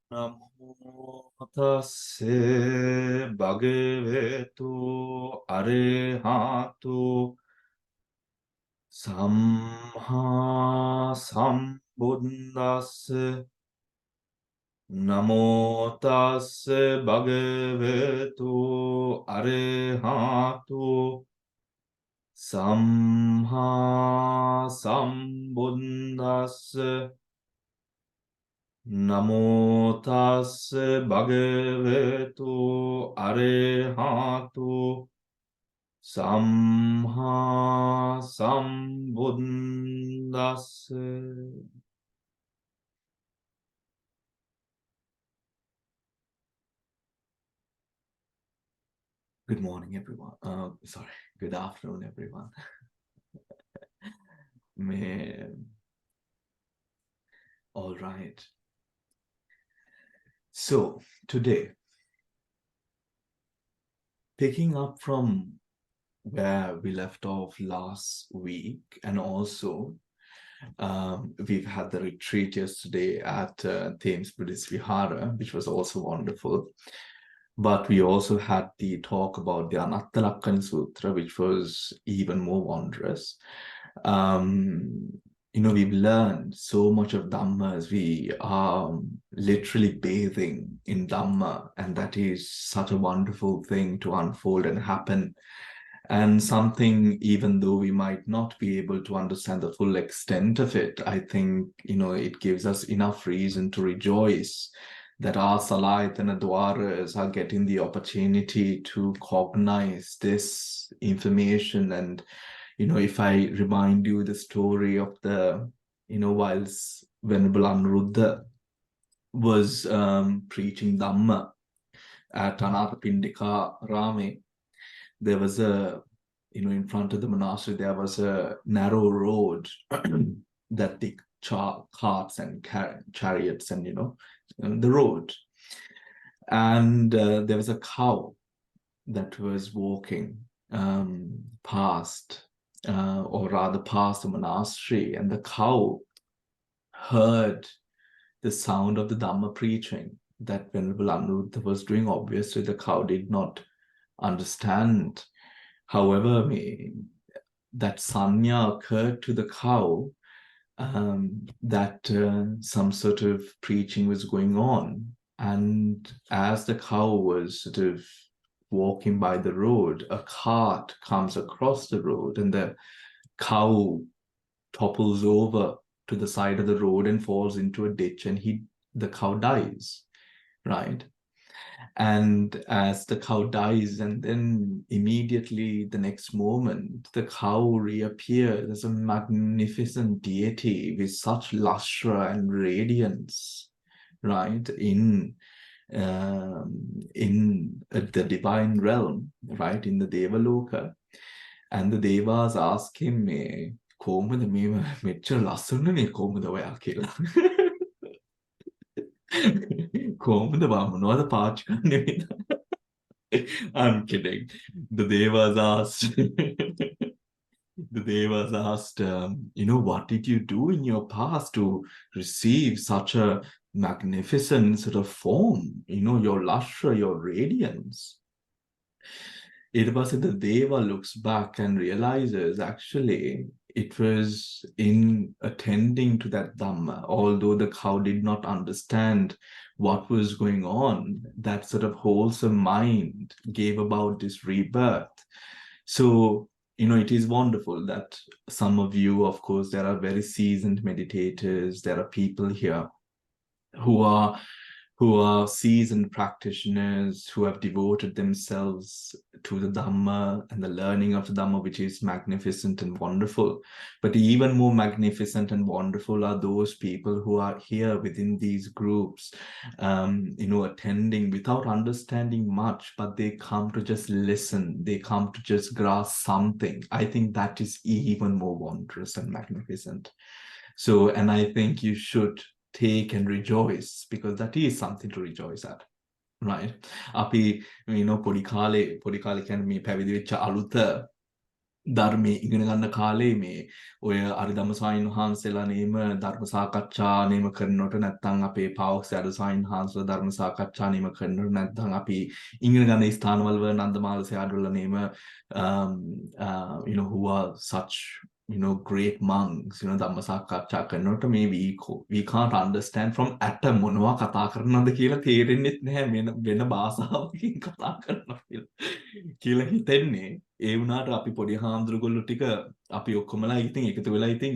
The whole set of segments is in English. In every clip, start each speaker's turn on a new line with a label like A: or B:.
A: Namo tassa bhagavato arahato samma sambuddhassa. Namo tassa bhagavato arahato samma sambuddhassa. Namo tassa bhagavato arahato samma sambuddhassa. Good morning, everyone. Sorry, good afternoon, everyone. All right. So today, picking up from where we left off last week, and also we've had the retreat yesterday at Thames Buddhist Vihara, which was also wonderful. But we also had the talk about the Anattalakkana Sutra, which was even more wondrous. We've learned so much of Dhamma as we are literally bathing in Dhamma, and that is such a wonderful thing to unfold and happen. And something, even though we might not be able to understand the full extent of it, I think, it gives us enough reason to rejoice that our Salayatana Dwaras are getting the opportunity to cognize this information. And, if I remind you the story of whilst Venerable Anuruddha was preaching Dhamma at Anathapindika Rame, there was in front of the monastery, there was a narrow road that the carts and chariots and, the road. And there was a cow that was walking past, or rather past the monastery, and the cow heard the sound of the Dhamma preaching that Venerable Anuruddha was doing. Obviously, the cow did not understand. However, that sanya occurred to the cow, that some sort of preaching was going on. And as the cow was sort of walking by the road, a cart comes across the road, and the cow topples over to the side of the road and falls into a ditch, and the cow dies, right? And as the cow dies, and then immediately the next moment, the cow reappears as a magnificent deity with such lustre and radiance, right, in the divine realm, right, in the Devaloka. And the Devas ask him, කොහොමද මේ මෙච්චර ලස්සනනේ කොහොමද ඔයා කියලා. කොහොමද මොනවද පාවිච්චි කරන්නේ? I'm kidding. The Devas asked, what did you do in your past to receive such a magnificent sort of form? Your lustre, your radiance. It was that the Deva looks back and realizes actually it was in attending to that Dhamma, although the cow did not understand what was going on, that sort of wholesome mind gave about this rebirth. So, it is wonderful that some of you, of course, there are very seasoned meditators, there are people here who are seasoned practitioners who have devoted themselves to the Dhamma and the learning of the Dhamma, which is magnificent and wonderful. But even more magnificent and wonderful are those people who are here within these groups, attending without understanding much, but they come to just listen. They come to just grasp something. I think that is even more wondrous and magnificent. So, and I think you should take and rejoice, because that is something to rejoice at, right? අපි පොඩි කාලේ කියන්නේ මේ පැවිදි වෙච්ච අලුත ධර්මයේ ඉගෙන ගන්න කාලේ මේ ඔය අරිදම්ම ස්වාමීන් වහන්සේලා නේම ධර්ම සාකච්ඡා නේම කරනකොට නැත්නම් අපේ පාවොක්ස් අර ස්වාමීන් වහන්සේලා ධර්ම සාකච්ඡා නේම කරනකොට නැත්නම් අපි ඉගෙන ගන්න ස්ථානවල වල නන්දමාල සයාඩුල්ලා නේම who are such great monks ධම්ම සාකච්ඡා කරනකොට මේ we can't understand from atom මොනවා කතා කරනවද කියලා තේරෙන්නේ නැහැ වෙන භාෂාවකින් කතා කරනවා කියලා හිතෙන්නේ ඒ වුණාට අපි පොඩි හාමුදුරුවෝ ටික අපි ඔක්කොමලා ඉතින් එකතු වෙලා ඉතින්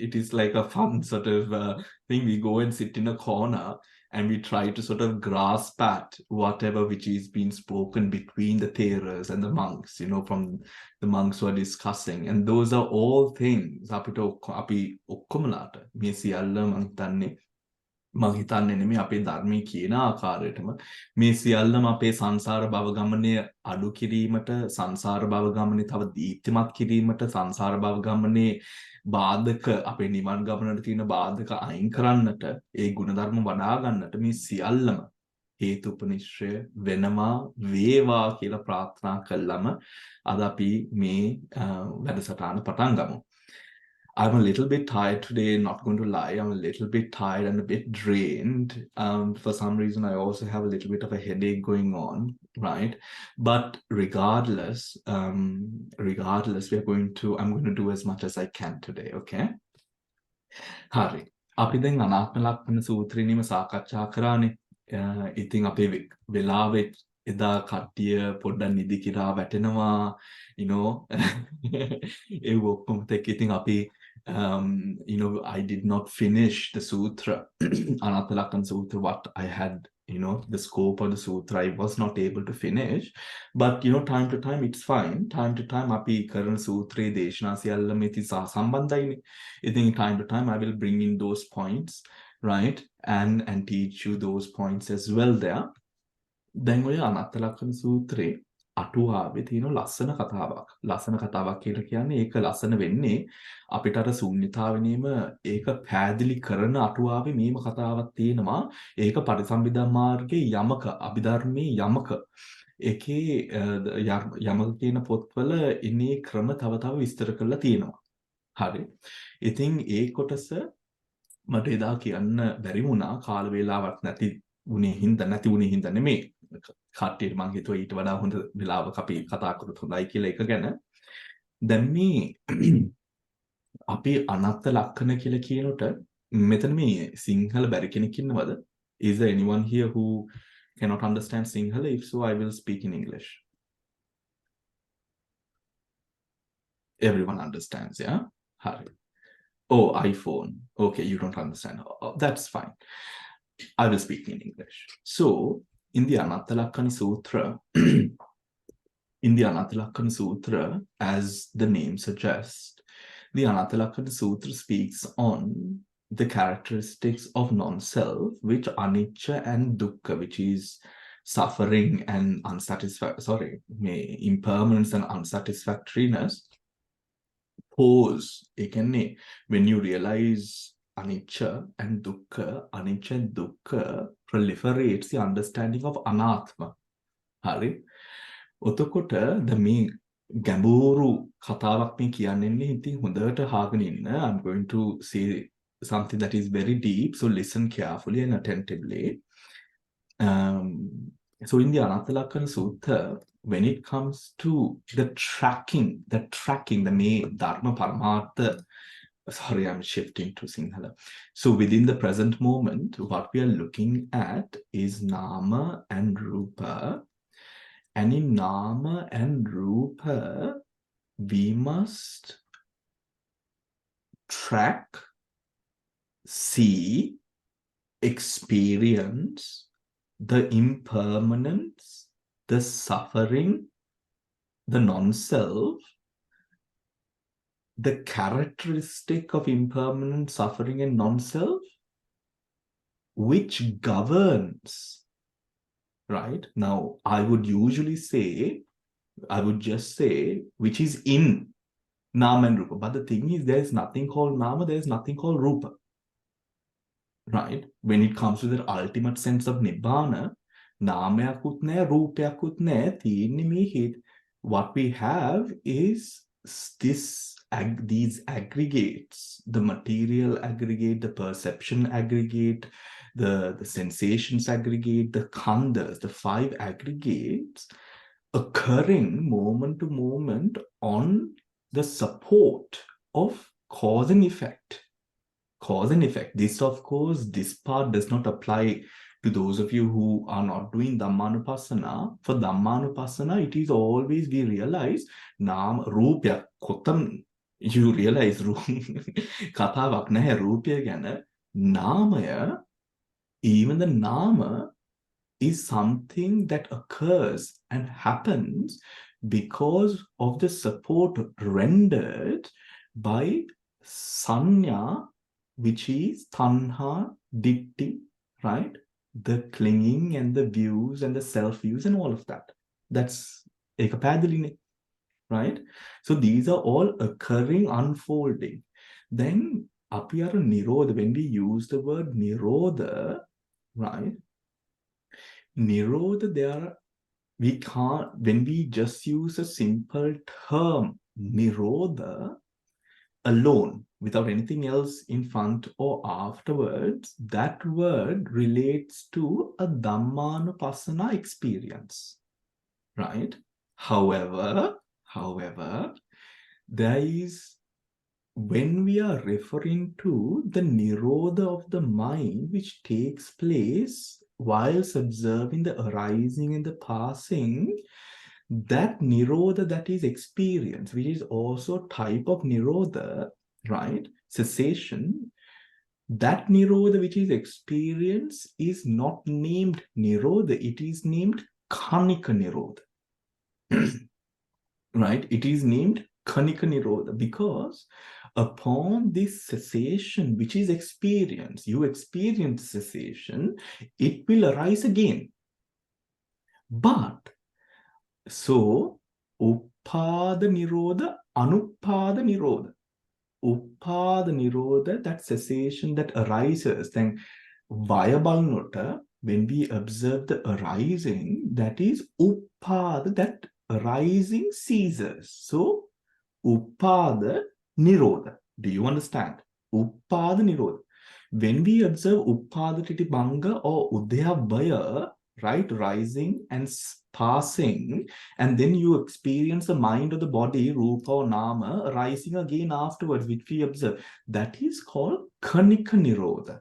A: it is like a fun sort of thing. We go and sit in a corner and we try to sort of grasp at whatever which is being spoken between the Theras and the monks, from the monks who are discussing. And those are all things api okkomalata me siyalla මං හිතන්නේ නෙමෙයි අපේ ධර්මයේ කියන ආකාරයටම මේ සියල්ලම අපේ සංසාර භව ගමනේ අඩු කිරීමට සංසාර භව ගමනේ තව දීප්තිමත් කිරීමට සංසාර භව ගමනේ බාධක අපේ නිවන් ගමනට තියෙන බාධක අයින් කරන්නට ඒ ගුණධර්ම වඩා ගන්නට මේ සියල්ලම හේතුපනිශ්‍රය වෙනවා වේවා කියලා ප්‍රාර්ථනා කළාම අද අපි මේ වැඩසටහන පටන් ගමු. I'm a little bit tired today, not going to lie. I'm a little bit tired and a bit drained. For some reason, I also have a little bit of a headache going on, right? But regardless, I'm going to do as much as I can today, okay? හරි. අපි දැන් අනාත්ම ලක්ෂණ සූත්‍රයේම සාකච්ඡා කරානේ. ඉතින් අපේ වෙලාවෙ එදා කට්ටිය පොඩ්ඩක් නිදි කිරා වැටෙනවා, ඒ ඔක්කොම තෙක් ඉතින් අපි I did not finish the sutra, Anatta Lakkhana Sutra, what I had, the scope of the sutra, I was not able to finish. But, time to time, it's fine. Time to time, api karana sutre deshana siyalla me ithi sambandhaine. I think time to time, I will bring in those points, right? And teach you those points as well there. දැන් ඔය අනාත්ම ලක්ෂණ සූත්‍රේ අටුවාවේ තියෙන ලස්සන කතාවක්. ලස්සන කතාවක් කියලා කියන්නේ ඒක ලස්සන වෙන්නේ අපිට අර ශූන්‍යතාවෙනීම ඒක පැහැදිලි කරන අටුවාවේ මේම කතාවක් තියෙනවා. ඒක පරිසම්බිදා මාර්ගයේ යමක අභිධර්මයේ යමක ඒකේ යමක කියන පොත්වල ඉන්නේ ක්‍රම තව තව විස්තර කරලා තියෙනවා. හරි. ඉතින් ඒ කොටස මට එදා කියන්න බැරි වුණා කාල වේලාවක් නැති වුණේ හින්දා නෙමෙයි. කට්ටියට මං හිතුවා ඊට වඩා හොඳ වෙලාවක අපි කතා කරොත් හොඳයි කියලා එක ගැන. දැන් මේ අපි අනාත්ම ලක්ෂණ කියලා කියනකොට මෙතන මේ සිංහල බැරි කෙනෙක් ඉන්නවද? Is there anyone here who cannot understand Sinhala? If so, I will speak in English. Everyone understands, yeah? Hari. Oh, iPhone. Okay, you don't understand. Oh, that's fine. I will speak in English. So, in the Anatta Lakkhana Sutra, as the name suggests, the Anatta Lakkhana Sutra speaks on the characteristics of non-self, which anicca and dukkha, which is suffering and impermanence and unsatisfactoriness, pose. When you realize anicca and dukkha proliferates the understanding of anatma. Hari. Otokotta the me ගැඹුරු කතාවක් මේ කියන්නේ ඉතින් හොඳට අහගෙන ඉන්න. I'm going to say something that is very deep, so listen carefully and attentively. So in the Anatta Lakkhana Sutta, when it comes to the tracking, the main dharma paramartha, sorry, I'm shifting to Sinhala. So within the present moment, what we are looking at is nama and rupa. And in nama and rupa, we must track, see, experience the impermanence, the suffering, the non-self, the characteristic of impermanent suffering and non-self, which governs, right? Now, I would just say, which is in Nama and Rupa. But the thing is, there is nothing called Nama, there is nothing called Rupa. Right? When it comes to the ultimate sense of Nibbana, Namayakut naha, Rupayakut naha, what we have is these aggregates, the material aggregate, the perception aggregate, the sensations aggregate, the khandhas, the five aggregates occurring moment to moment on the support of cause and effect. Cause and effect. This, of course, this part does not apply to those of you who are not doing Dhammanupassana. For Dhammanupassana, it is always we realize Nam Rupya Kotam. You realize කතාවක් නැහැ රූපය ගැන. නාමය, even the nama is something that occurs and happens because of the support rendered by sanya, which is tanha, ditti, right? The clinging and the views and the self-views and all of that. That's ekapadalini, right? So these are all occurring, unfolding. Then apiyara nirodha, when we use the word nirodha, right? Nirodha, we can't, when we just use a simple term, nirodha, alone, without anything else in front or afterwards, that word relates to a Dhammanupassana experience, right? However, there is, when we are referring to the nirodha of the mind, which takes place whilst observing the arising and the passing, that nirodha that is experienced, which is also type of nirodha, right? Cessation, that nirodha which is experienced is not named nirodha, it is named kanika nirodha. Right? It is named kanika nirodha because upon this cessation which is experienced, you experience cessation, it will arise again. But so uppada nirodha, anuppada nirodha. Uppada nirodha, that cessation that arises, then vaya balnota, when we observe the arising, that is uppada, that arising ceases. So uppada nirodha. Do you understand? Uppada nirodha. When we observe uppada titi bhanga or udayabhaya, right, rising and passing, and then you experience the mind or the body, rupa or nama, rising again afterwards, which we observe, that is called kanika nirodha,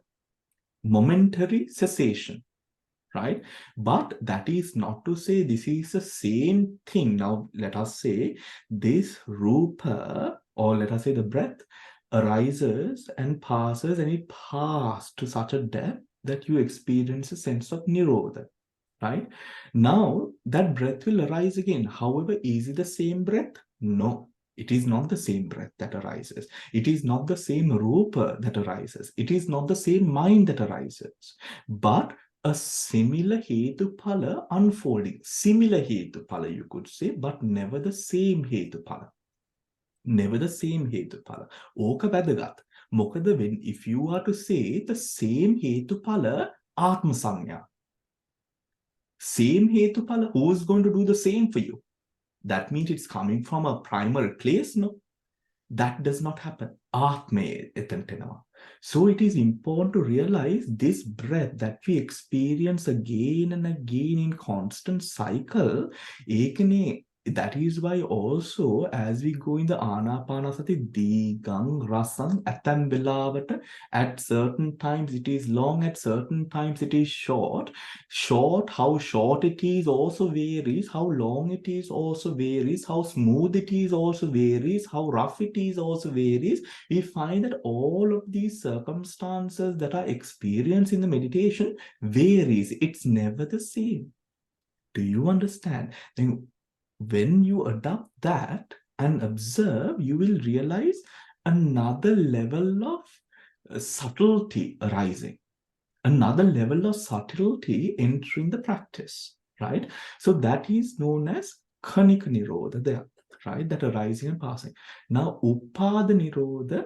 A: momentary cessation, right? But that is not to say this is the same thing. Now let us say this rupa, or let us say the breath, arises and passes, and it passes to such a depth that you experience a sense of nirodha, right? Now that breath will arise again. However, is it the same breath? No, it is not the same breath that arises. It is not the same rupa that arises. It is not the same mind that arises. But a similar hetupala unfolding. Similar hetupala, you could say, but never the same hetupala. Never the same hetupala. Oka වැදගත්. මොකද when if you are to say the same hetupala atma sanya. Same hetupala, who is going to do the same for you? That means it's coming from a primary place? No. That does not happen. Atme etantenava. So it is important to realize this breath that we experience again and again in constant cycle. Ekane, that is why also as we go in the Anapanasati, Digang, Rasang, Atam Velavata, at certain times it is long, at certain times it is short. How short it is also varies, how long it is also varies, how smooth it is also varies, how rough it is also varies. We find that all of these circumstances that are experienced in the meditation varies. It's never the same. Do you understand? Then when you adopt that and observe, you will realize another level of subtlety arising, another level of subtlety entering the practice, right? So that is known as kanika nirodha, right? That arising and passing. Now, upada nirodha,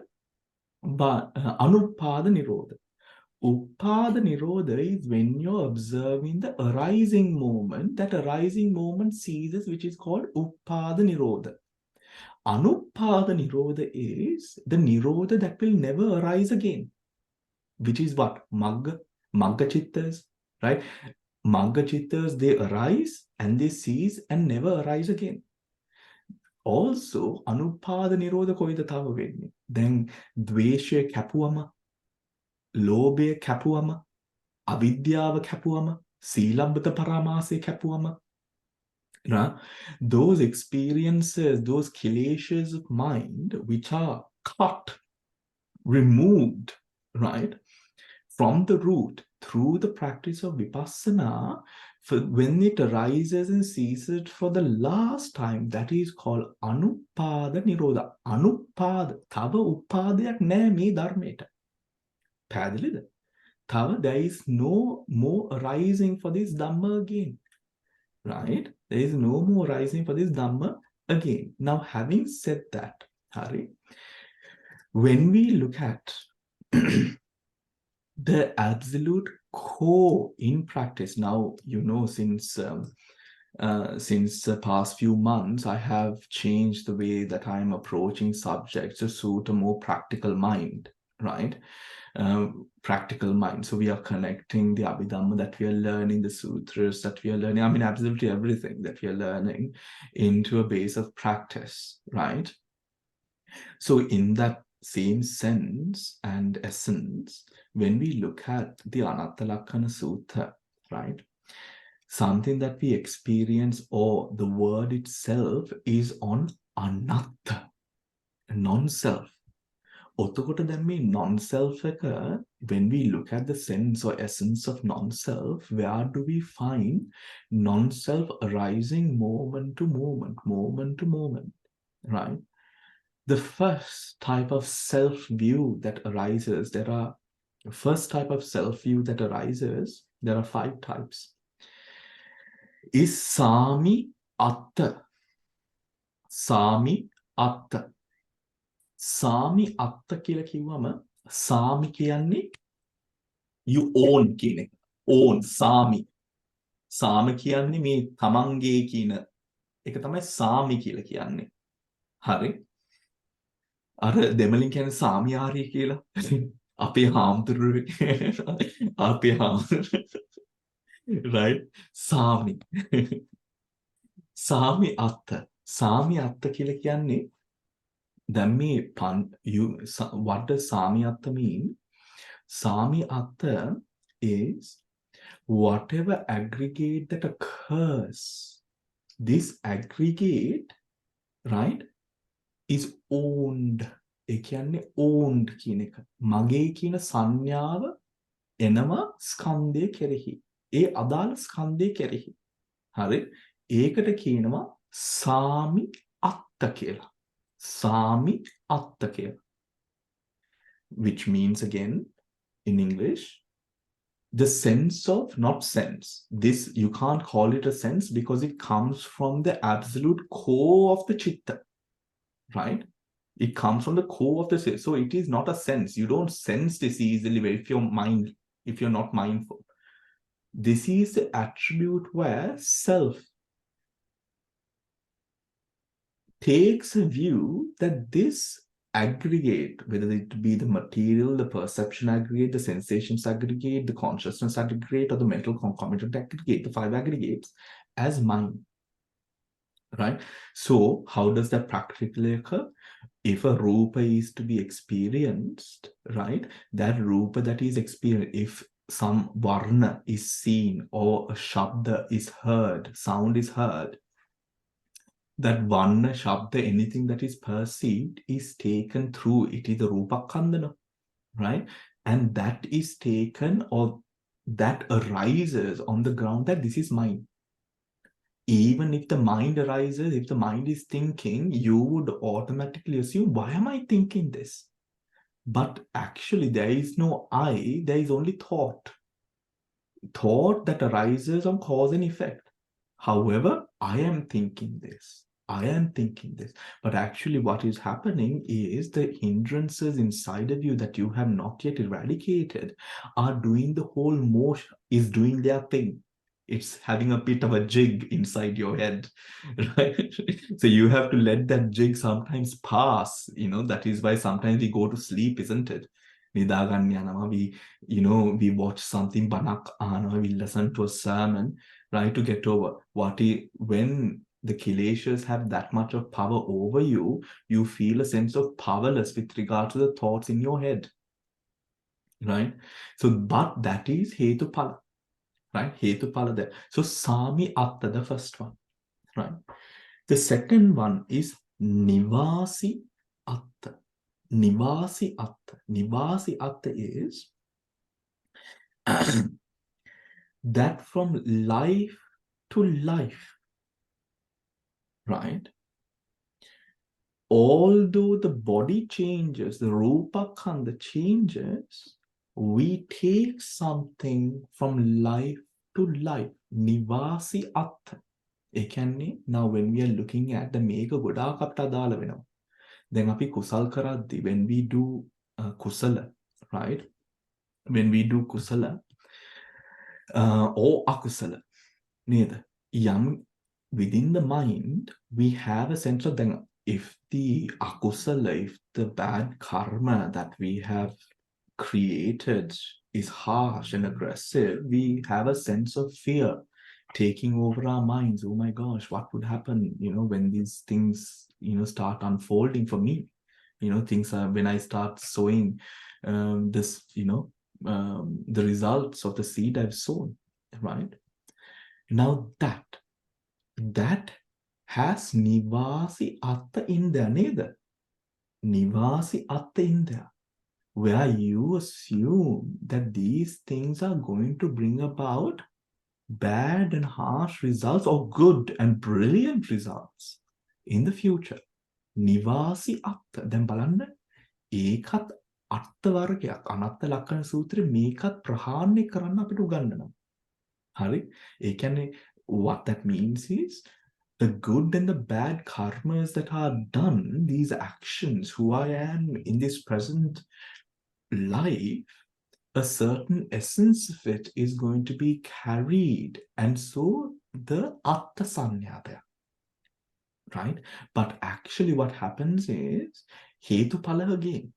A: anupada nirodha. Upada nirodha is when you're observing the arising moment. That arising moment ceases, which is called upada nirodha. Anuppada Nirodha is the Nirodha that will never arise again, which is what? Magga Chittas, right? Magga Chittas, they arise and they cease and never arise again. Also, Anuppada Nirodha කොයිද තව වෙන්නේ? දැන් ද්වේෂය කැපුවම, ලෝභය කැපුවම, අවිද්‍යාව කැපුවම, සීලබ්බත පරාමාසය කැපුවම, right? Those experiences, those kileshas of mind which are cut, removed, right, from the root through the practice of vipassana, when it arises and ceases for the last time, that is called anupada nirodha. Anupada. Tava upadayak naha me dharmeta. Padalida. Tava, there is no more arising for this dhamma again. Right? There is no more arising for this dhamma again. Now, having said that, Hari, when we look at the absolute core in practice, now, you know, since the past few months, I have changed the way that I'm approaching subjects to suit a more practical mind, right? Practical mind. So we are connecting the Abhidhamma that we are learning, the sutras that we are learning, I mean, absolutely everything that we are learning into a base of practice, right? So in that same sense and essence, when we look at the Anatta Lakkana Sutta, right, something that we experience, or the word itself is on anatta, non-self. ඔතකොට දැන් මේ non-self එක, when we look at the sense or essence of non-self, where do we find non-self arising moment to moment, right? The first type of self-view that arises, there are 5 types. Is Sami Atta. Sami Atta. Sami Atta කියලා කිව්වම, Sami කියන්නේ you own කියන එක. Own, Sami. Sami කියන්නේ මේ තමන්ගේ කියන එක තමයි Sami කියලා කියන්නේ. හරි? අර දෙමලින් කියන්නේ සාමියාරී කියලා. අපේ හාමුදුරුවෝ අපේ හාමුදුරුවෝ, right? Sami. Sami Atta. Sami Atta කියලා කියන්නේ, then what does Sami Atta mean? Sami Atta is whatever aggregate that occurs. This aggregate, right, is owned. ඒ කියන්නේ owned කියන එක. මගේ කියන සංඥාව එනවා ස්කන්ධය කෙරෙහි. ඒ අදාළ ස්කන්ධය කෙරෙහි. හරි? ඒකට කියනවා සාමි අත්ත කියලා. Sami Atta කියලා. Which means, again, in English, the sense of, not sense. This, you can't call it a sense because it comes from the absolute core of the chitta, right? It comes from the core of the sense. So it is not a sense. You don't sense this easily if you're not mindful. This is the attribute where self takes a view that this aggregate, whether it be the material, the perception aggregate, the sensations aggregate, the consciousness aggregate, or the mental concomitant aggregate, the 5 aggregates, as mine, right? So how does that practically occur? If a rupa is to be experienced, right, that rupa that is experienced, if some varna is seen or a shabda is heard, sound is heard, that varna, shabda, anything that is perceived is taken through, it is the rupa kandana, right? And that is taken, or that arises on the ground that this is mine. Even if the mind arises, if the mind is thinking, you would automatically assume, why am I thinking this? But actually there is no I, there is only thought. Thought that arises on cause and effect. However, I am thinking this. I am thinking this. But actually what is happening is the hindrances inside of you that you have not yet eradicated are doing the whole motion, is doing their thing. It's having a bit of a jig inside your head, right? So you have to let that jig sometimes pass. That is why sometimes we go to sleep, isn't it? නිදාගන්න යනවා. We watch something banak ahana, we listen to a sermon, right, to get over. When the kileshas have that much of power over you, you feel a sense of powerless with regard to the thoughts in your head, right? So, but that is hetupala, right? Hetupala there. So, sami atta, the first one, right? The second one is nivasi atta. Nivasi atta. Nivasi atta is that from life to life, right? Although the body changes, the rupa khanda changes, we take something from life to life. Nivasi atta. Now when we are looking at the mega ගොඩාක් අපට අදාළ වෙනවා. දැන් අපි කුසල් කරද්දී when we do kusala, right? When we do kusala or akusala, neither. Within the mind, we have a sense of then if the akusala, if the bad karma that we have created is harsh and aggressive, we have a sense of fear taking over our minds. Oh my gosh, what would happen, when these things, start unfolding for me? Things are, when I start sowing this, the results of the seed I've sown, right? Now that has nivasi atta in there, neither. Nivasi atta in there, where you assume that these things are going to bring about bad and harsh results or good and brilliant results in the future. Nivasi atta. Then බලන්න ඒකත් අර්ථ වර්ගයක්. අනත්ත ලක්ෂණ සූත්‍රයේ මේකත් ප්‍රහාණය කරන්න අපිට උගන්වනවා. හරි? ඒ කියන්නේ what that means is the good and the bad karmas that are done, these actions, who I am in this present life, a certain essence of it is going to be carried. And so the atta sanya there, right? But actually what happens is hetupala again.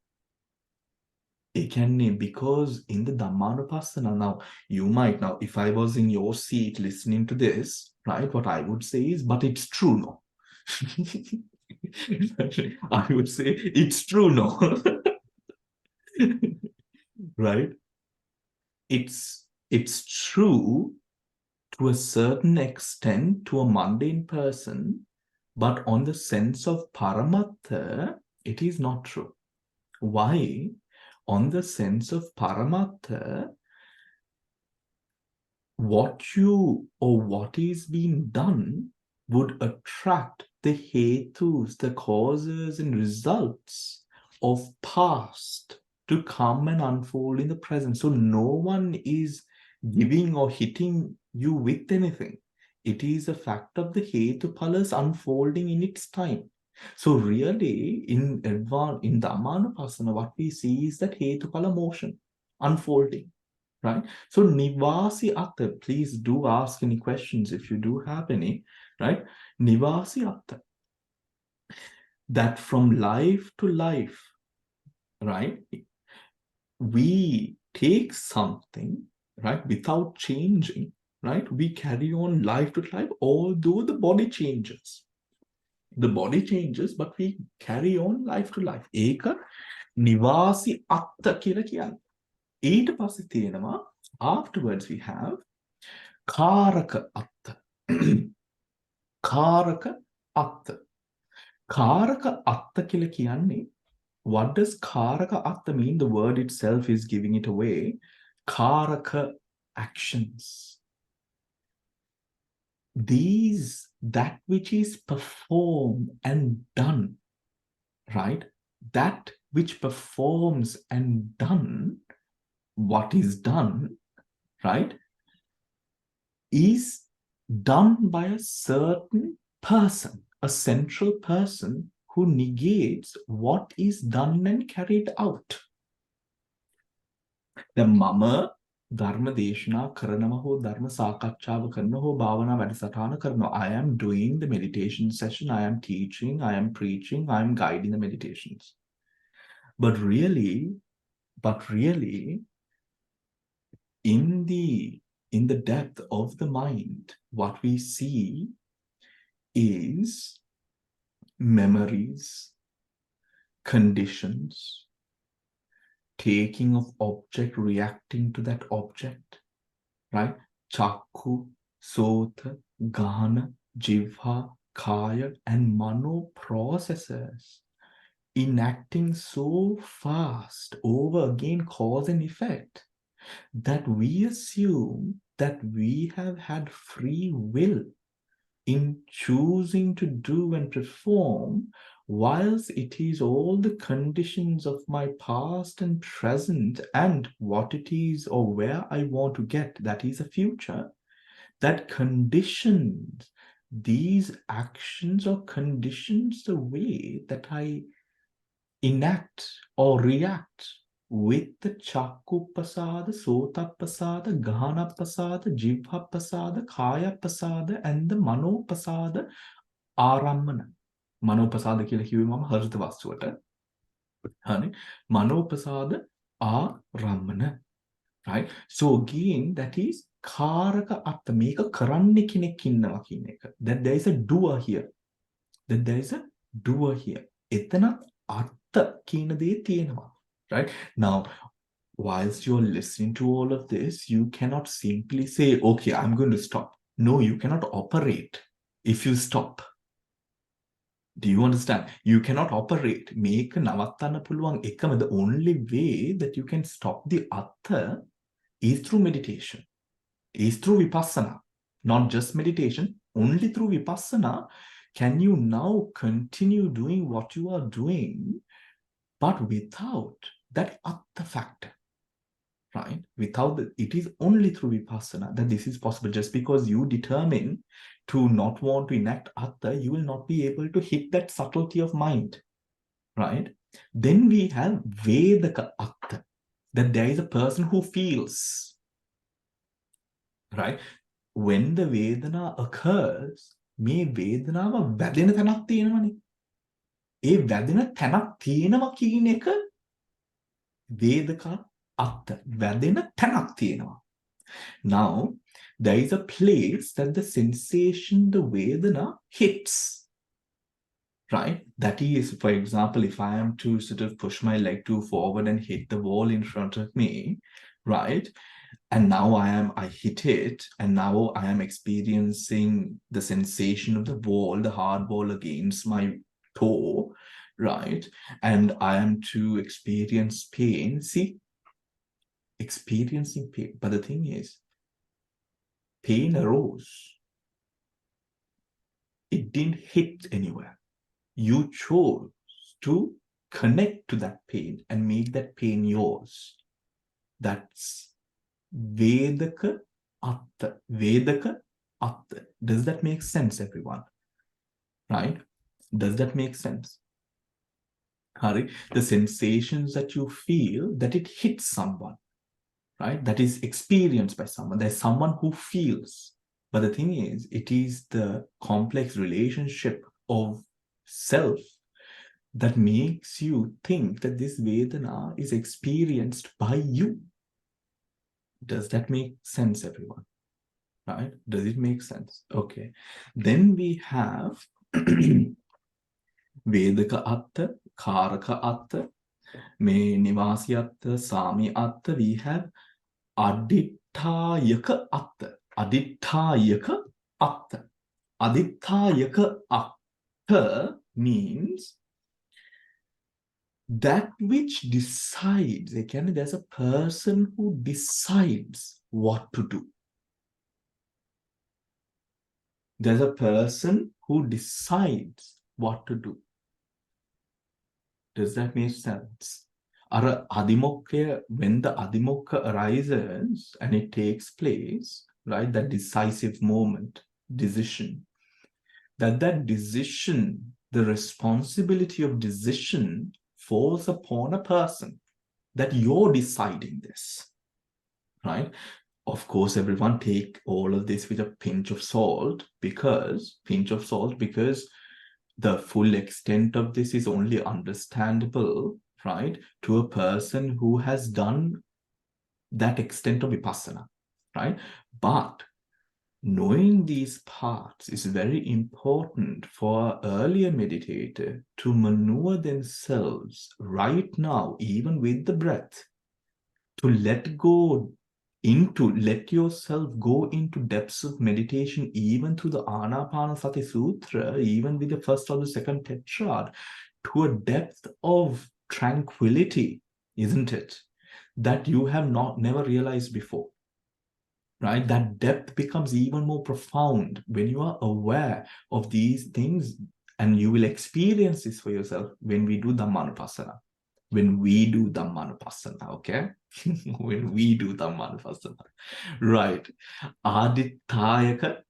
A: Because in the Dhammanupassana, now you might, now if I was in your seat listening to this, right, what I would say is, but it's true, no. I would say, it's true, no. Right? It's true to a certain extent to a mundane person, but on the sense of Paramattha, it is not true. Why? On the sense of Paramattha, what is being done would attract the hetus, the causes and results of past to come and unfold in the present. So no one is giving or hitting you with anything. It is a fact of the hetupalas unfolding in its time. So really, in Dhammanupassana, what we see is that hetupala motion unfolding, right? So nivasi atta, please do ask any questions if you do have any, right? Nivasi atta, that from life to life, right, we take something, right, without changing, right? We carry on life to life, although the body changes. The body changes, but we carry on life to life. Eka nivasi atta කියලා කියන්නේ. ඊට පස්සේ තියෙනවා, afterwards we have karaka atta. Karaka atta. Karaka atta කියලා කියන්නේ, what does karaka atta mean? The word itself is giving it away. Karaka actions. That which is performed and done, right? That which performs and done, what is done, right, is done by a certain person, a central person who negates what is done and carried out. The mama ධර්ම දේශනා කරනව හෝ ධර්ම සාකච්ඡාව කරන හෝ භාවනා වැඩසටහන කරනවා. I am doing the meditation session, I am teaching, I am preaching, I am guiding the meditations. But really, in the depth of the mind, what we see is memories, conditions, taking of object, reacting to that object, right? Chakku, sota, gana, jivha, kaya, and mano processes enacting so fast over again cause and effect that we assume that we have had free will in choosing to do and perform, whilst it is all the conditions of my past and present and what it is or where I want to get, that is a future, that conditions these actions or conditions the way that I enact or react with the Chakkupasada, Sotapasada, Gahanapasada, Jivhapasada, Kayapasada, and the Manopasada ආරම්මන. මනෝපසාද කියලා කිව්වේ මම හෘද වස්තුවට. හරි. මනෝපසාද ආරම්මන. Right? So again, that is කාරක අත්ත. මේක කරන්නේ කෙනෙක් ඉන්නවා කියන එක. That there is a doer here. That there is a doer here. එතනත් අත්ත කියන දේ තියෙනවා. Right? Now, whilst you're listening to all of this, you cannot simply say, okay, I'm going to stop. No, you cannot operate if you stop. Do you understand? You cannot operate. මේක නවත්තන්න පුළුවන් එකම, the only way that you can stop the අත්ත is through meditation, is through vipassana. Not just meditation, only through vipassana can you now continue doing what you are doing, but without that atta factor, right? Without the, it is only through vipassana that this is possible. Just because you determine to not want to enact atta, you will not be able to hit that subtlety of mind, right? Then we have vedaka atta, that there is a person who feels, right? When the vedana occurs, මේ වේදනාව වැදෙන තැනක් තියෙනවනේ. ඒ වැදෙන තැනක් තියෙනවා කියන එක වේදක අත්ත. වැදෙන තැනක් තියෙනවා. Now, there is a place that the sensation, the vedana hits, right? That is, for example, if I am to sort of push my leg too forward and hit the wall in front of me, right? And now I hit it, and now I am experiencing the sensation of the wall, the hard wall against my toe, right? And I am to experience pain. See, experiencing pain. But the thing is, pain arose. It didn't hit anywhere. You chose to connect to that pain and make that pain yours. That's Vedaka Atta. Vedaka Atta. Does that make sense, everyone? Right? Does that make sense? Hari, the sensations that you feel, that it hits someone, right? That is experienced by someone. There's someone who feels. But the thing is, it is the complex relationship of self that makes you think that this Vedana is experienced by you. Does that make sense, everyone? Right? Does it make sense? Okay. Then we have Vedaka Atta, Karaka Atta, Me Nivasi Atta, Sami Atta. We have Aditthayaka Atta. Aditthayaka Atta. Aditthayaka Atta means that which decides. Again, there's a person who decides what to do. There's a person who decides what to do. Does that make sense? Ara adimokya, when the adimokya arises and it takes place, right, that decisive moment, decision, that decision, the responsibility of decision falls upon a person, that you're deciding this. right? Of course, everyone take all of this with a pinch of salt because the full extent of this is only understandable, right, to a person who has done that extent of vipassana, right? But knowing these parts is very important for an earlier meditator to maneuver themselves right now, even with the breath, to let yourself go into depths of meditation, even through the Anapanasati Sutra, even with the first or the second tetrad, to a depth of tranquility, isn't it? That you have never realized before, right? That depth becomes even more profound when you are aware of these things, and you will experience this for yourself when we do Dhammanupassana. When we do Dhammanupassana, okay? When we do Dhammanupassana. Right. Aditayaka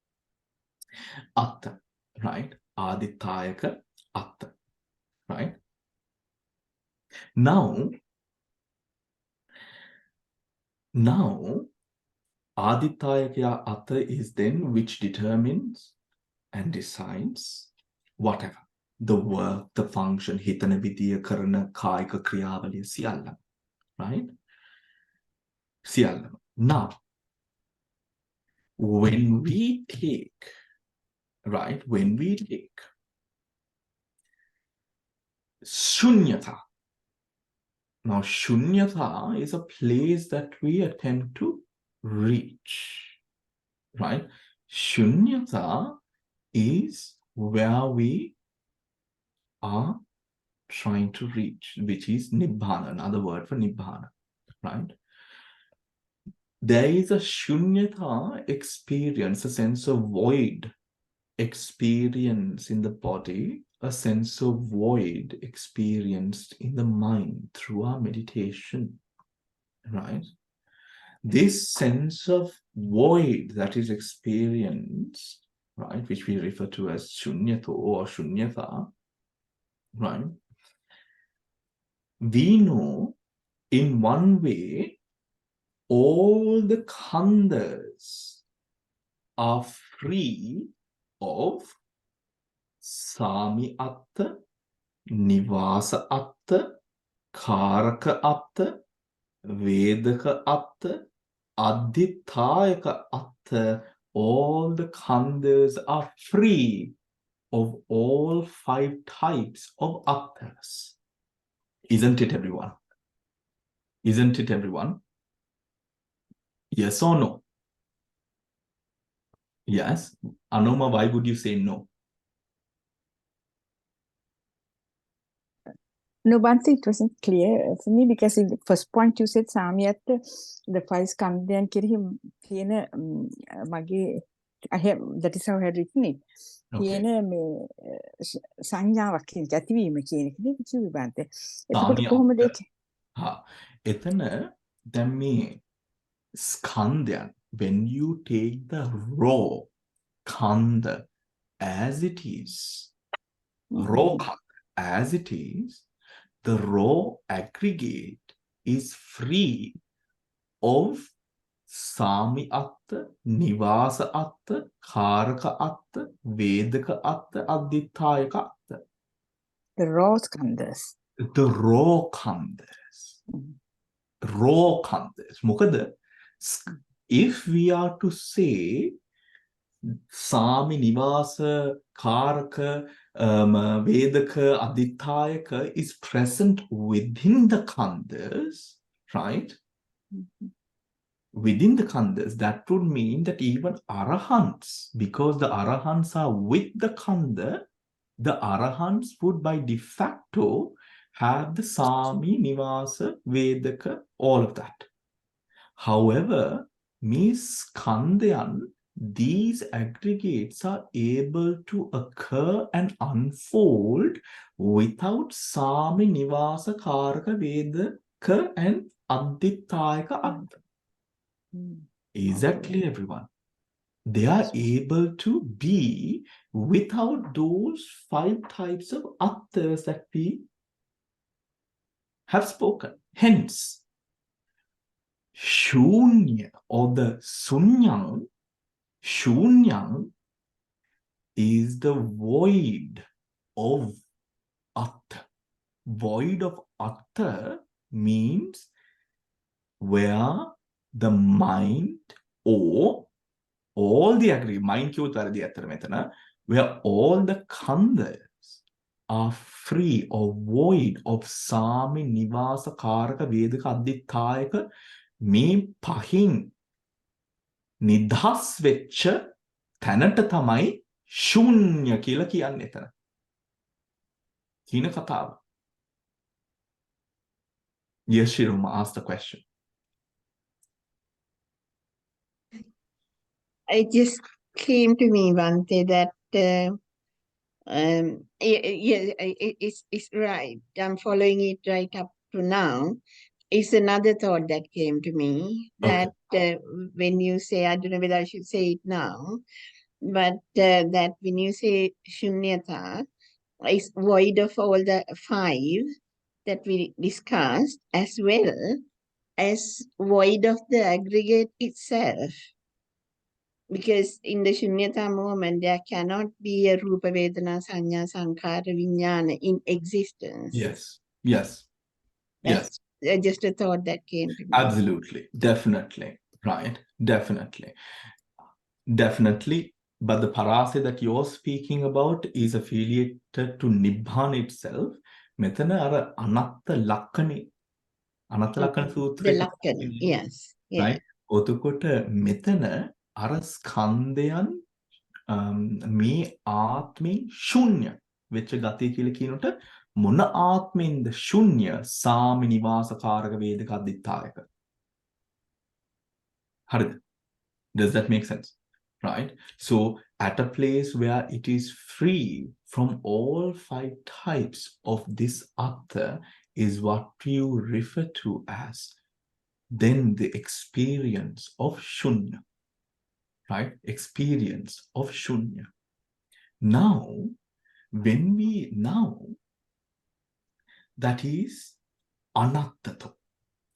A: Atta. Right? Aditayaka Atta. Right? Now, Aditayaka Atta is then which determines and decides whatever. The work, the function, hitana vidiya karana kayika kriyavaliya siyallam. Right? Siyallam. Now, when we take shunyata. Now, shunyata is a place that we attempt to reach, right? Shunyata is where we are trying to reach, which is nibbana, another word for nibbana, right? There is a shunyata experience, a sense of void experience in the body, a sense of void experienced in the mind through our meditation, right? This sense of void that is experienced, right, which we refer to as shunyato or shunyata, right? We know in one way all the khandhas are free of sami atta, nivasa atta, karaka atta, vedaka atta, adhitayaka atta. All the khandhas are free of all 5 types of attas. Isn't it, everyone? Isn't it, everyone? Yes or no? Yes. Anoma, why would you say no?
B: No, one thing it wasn't clear for me because in the first point you said Samyatta, the 5 skandhayan kirihim තියෙන මගේ I have that is how I had written it. තියෙන මේ සංඥාවක් කියන ඇතිවීම කියන එක නේද කිව්වේ බන්ත. එතකොට කොහොමද ඒක?
A: එතන දැන් මේ skandhayan, when you take the raw khandha as it is, raw khandha as it is, the raw aggregate is free of sami atta, nivasa atta, karaka atta, vedaka atta, adhitayaka atta.
B: The raw skandhas.
A: The raw khandhas. Raw khandhas. Mokada, if we are to say sami, nivasa, karaka, vedaka, adhitayaka is present within the khandhas, right? Within the khandhas, that would mean that even arahants, because the arahants are with the khandha, the arahants would by de facto have the sami, nivasa, vedaka, all of that. However, skandhayan, these aggregates are able to occur and unfold without sami, nivasa, karaka, vedaka, and adhitayaka atta. Is that clear, everyone? They are able to be without those 5 types of attas that we have spoken. Hence, Shunya or the sunyang, shunyang is the void of atta. Void of atta means where the mind or all the aggregate, mind where all the khandhas are free or void of sami, nivasa, karaka, vedaka, adhitthayaka මේ පහින් නිදහස් වෙච්ච තැනට තමයි ශූන්‍ය කියලා කියන්නේ එතන. කියන කතාව. Yes, Shiruma, ask the question.
C: It just came to me one day that it's right. I'm following it right up to now. It's another thought that came to me that when you say, I don't know whether I should say it now, but that when you say shunyata, is void of all the five that we discussed, as well as void of the aggregate itself. Because in the shunyata moment, there cannot be a rupa vedana sanya sankhara vijnana in existence.
A: Yes, yes, yes.
C: That's just a thought that came to me.
A: Absolutely, definitely, right, definitely. Definitely, but the parase that you're speaking about is affiliated to Nibbana itself. මෙතන අර අනත්ත ලක්ෂණේ අනත්ත ලක්ෂණ
C: The
A: සූත්‍රයේ
C: lakkhana, yes.
A: right? ඔතකොට මෙතන අර ස්කන්ධයන් මේ ආත්මෙන් ශුන්‍ය වෙච්ච ගතිය කියලා කියනට මොන ආත්මෙන්ද ශුන්‍ය සාමි නිවාසකාරක වේදක අදිත්තායක. හරිද? Does that make sense? Right? So at a place where it is free from all five types of this atta is what you refer to as then the experience of shunya. Right? Experience of shunya. Now, that is anattato,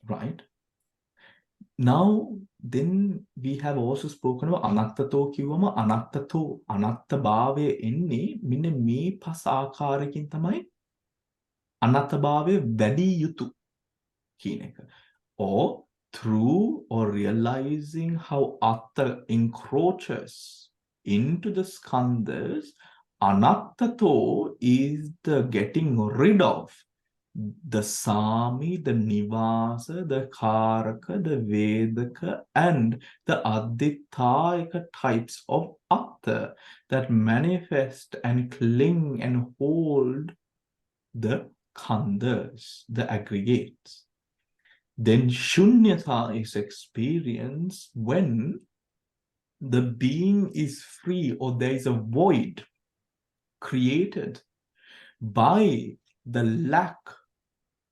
A: right? Now, then we have also spoken about anattato කිව්වම anattato අනත්ත භාවය එන්නේ මෙන්න මේ පස් ආකාරයකින් තමයි අනත්ත භාවය වැඩි යුතු කියන එක. Or through or realizing how atta encroaches into the skandhas, anattato is the getting rid of the sami, the nivasa, the karaka, the vedaka, and the adhitthayaka types of atta that manifest and cling and hold the khandhas, the aggregates. Then shunyata is experienced when the being is free or there is a void created by the lack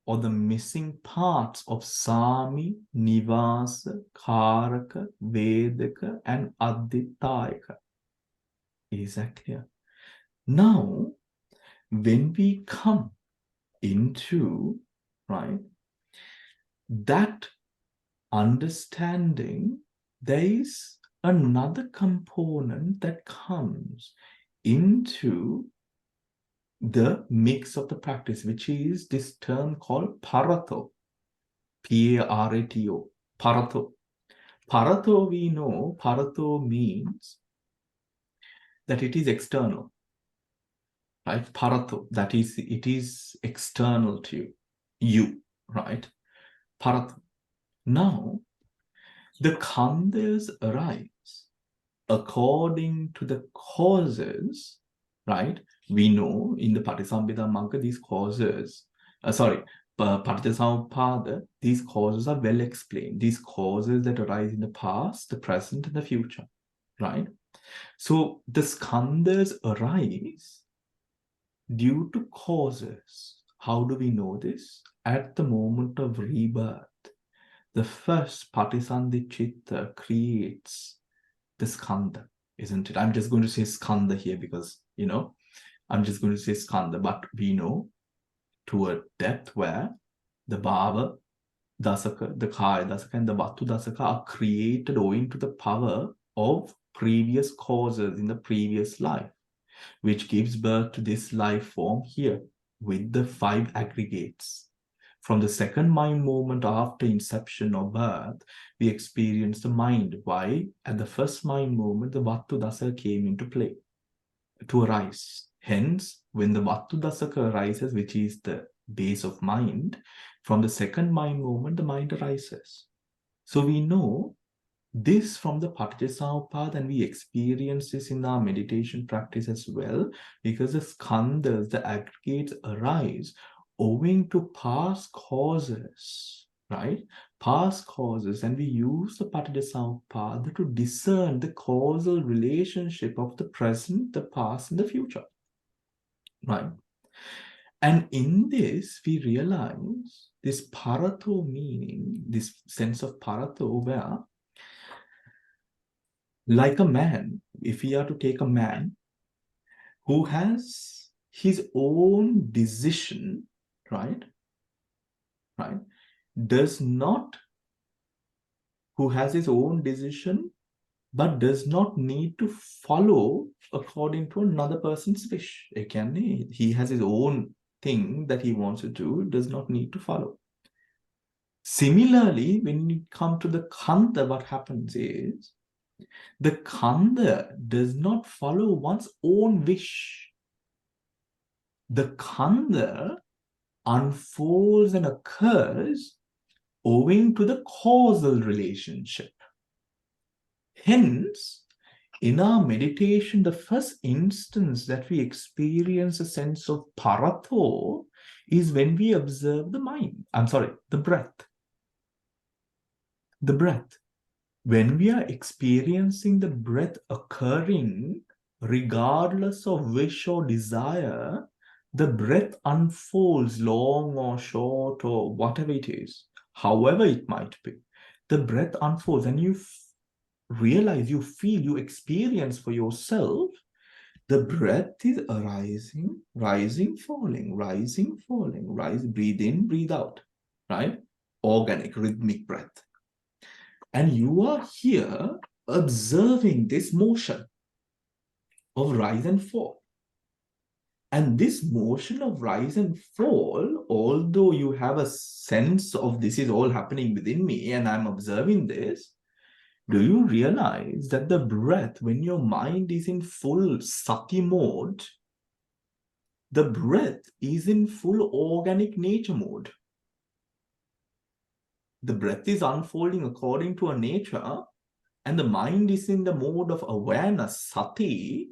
A: or the missing parts of sami, nivasa, karaka, vedaka, and adhitthayaka. Is that clear? Now, when we come into, right, that understanding, there is another component that comes into the mix of the practice, which is this term called parato. P-A-R-A-T-O. Parato. Parato, we know, parato means that it is external. Right? Parato, that is, it is external to you, right? Parato. Now, the khandhas arise according to the causes, right? We know in the Patisambhida Magga, these causes, Paticcasamuppada, these causes are well explained. These causes that arise in the past, the present, and the future, right? So the skandhas arise due to causes. How do we know this? At the moment of rebirth, the first Patisandhi Chitta creates the skandha, isn't it? I'm just going to say skandha here because, you know, I'm just going to say skandha, but we know to a depth where the bhava, dasaka, the kaya dasaka and the vatu dasaka are created owing to the power of previous causes in the previous life, which gives birth to this life form here with the 5 aggregates. From the second mind moment after inception or birth, we experience the mind. Why? At the first mind moment, the vatu dasaka came into play to arise. Hence, when the vatu dasaka arises, which is the base of mind, from the second mind moment, the mind arises. So we know this from the Paticcasamuppada, and we experience this in our meditation practice as well, because the skandhas, the aggregates arise owing to past causes, right? Past causes, and we use the Paticcasamuppada to discern the causal relationship of the present, the past, and the future, right? And in this, we realize this paratho meaning, this sense of paratho, where like a man, if we are to take a man who has his own decision, right, does not, who has his own decision, but does not need to follow according to another person's wish. Again, he has his own thing that he wants to do, does not need to follow. Similarly, when you come to the Kanta, what happens is, the Kanda does not follow one's own wish. The Kanda unfolds and occurs owing to the causal relationship. Hence, in our meditation, the first instance that we experience a sense of paratho is when we observe the mind. The breath. The breath. When we are experiencing the breath occurring, regardless of wish or desire, the breath unfolds long or short or whatever it is, however it might be. The breath unfolds and you realize, you feel, you experience for yourself, the breath is arising, rising, falling, rising, falling, rise, breathe in, breathe out, right? Organic, rhythmic breath. And you are here observing this motion of rise and fall. And this motion of rise and fall, although you have a sense of this is all happening within me and I'm observing this, do you realize that the breath, when your mind is in full sati mode, the breath is in full organic nature mode. The breath is unfolding according to a nature, and the mind is in the mode of awareness, sati,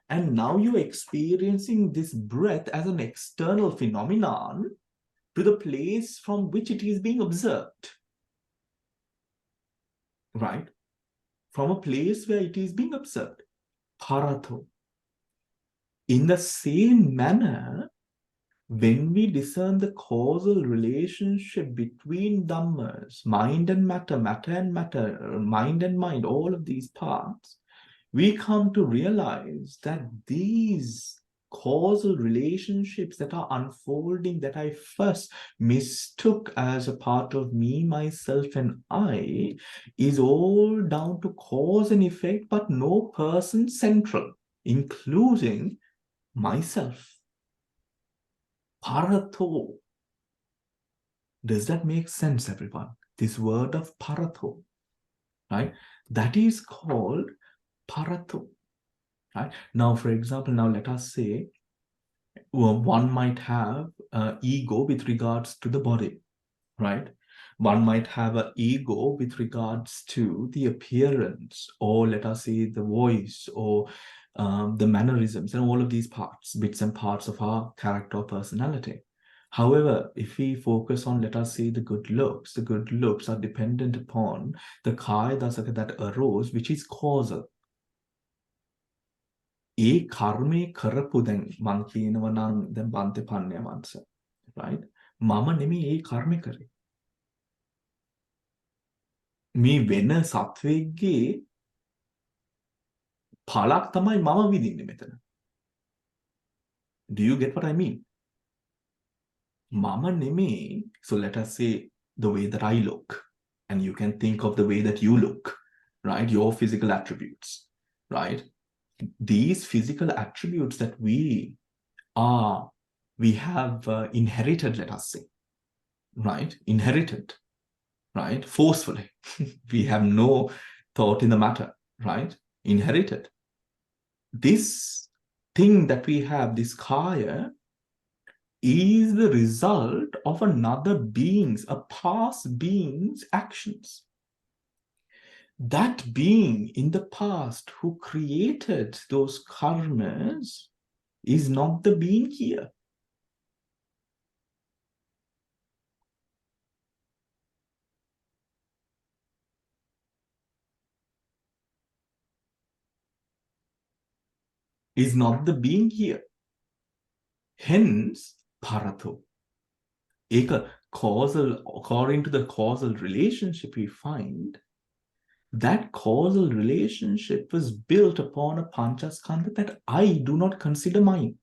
A: and now you're experiencing this breath as an external phenomenon to the place from which it is being observed, right? From a place where it is being observed, paratho. In the same manner, when we discern the causal relationship between dhammas, mind and matter, matter and matter, mind and mind, all of these parts, we come to realize that these causal relationships that are unfolding, that I first mistook as a part of me, myself, and I, is all down to cause and effect, but no person central, including myself. Paratho. Does that make sense, everyone? This word of paratho, right? That is called paratho, right? Now, for example, now let us say one might have ego with regards to the body, right? One might have an ego with regards to the appearance, or let us say the voice, or the mannerisms, and all of these parts, bits and parts of our character or personality. However, if we focus on, let us say, the good looks are dependent upon the kaya dasaka that arose, which is causal. ඒ කර්මය කරපු දැන් මං කියනවා නම් දැන් බන්තේ පන්නේ වංශ, right? මම නෙමෙයි ඒ කර්මය කරේ. මේ වෙන සත්වෙක්ගේ පළක් තමයි මම විඳින්නේ මෙතන. Do you get what I mean? මම නෙමෙයි, so let us say the way that I look, and you can think of the way that you look, right? Your physical attributes, right? These physical attributes that we have inherited, let us say, right? Inherited, right? Forcefully. We have no thought in the matter, right? Inherited. This thing that we have, this kaya, is the result of another being's, a past being's actions. That being in the past who created those karmas is not the being here. Is not the being here. Hence, parato. Causal, according to the causal relationship we find, that causal relationship was built upon a panchaskandha that I do not consider mine.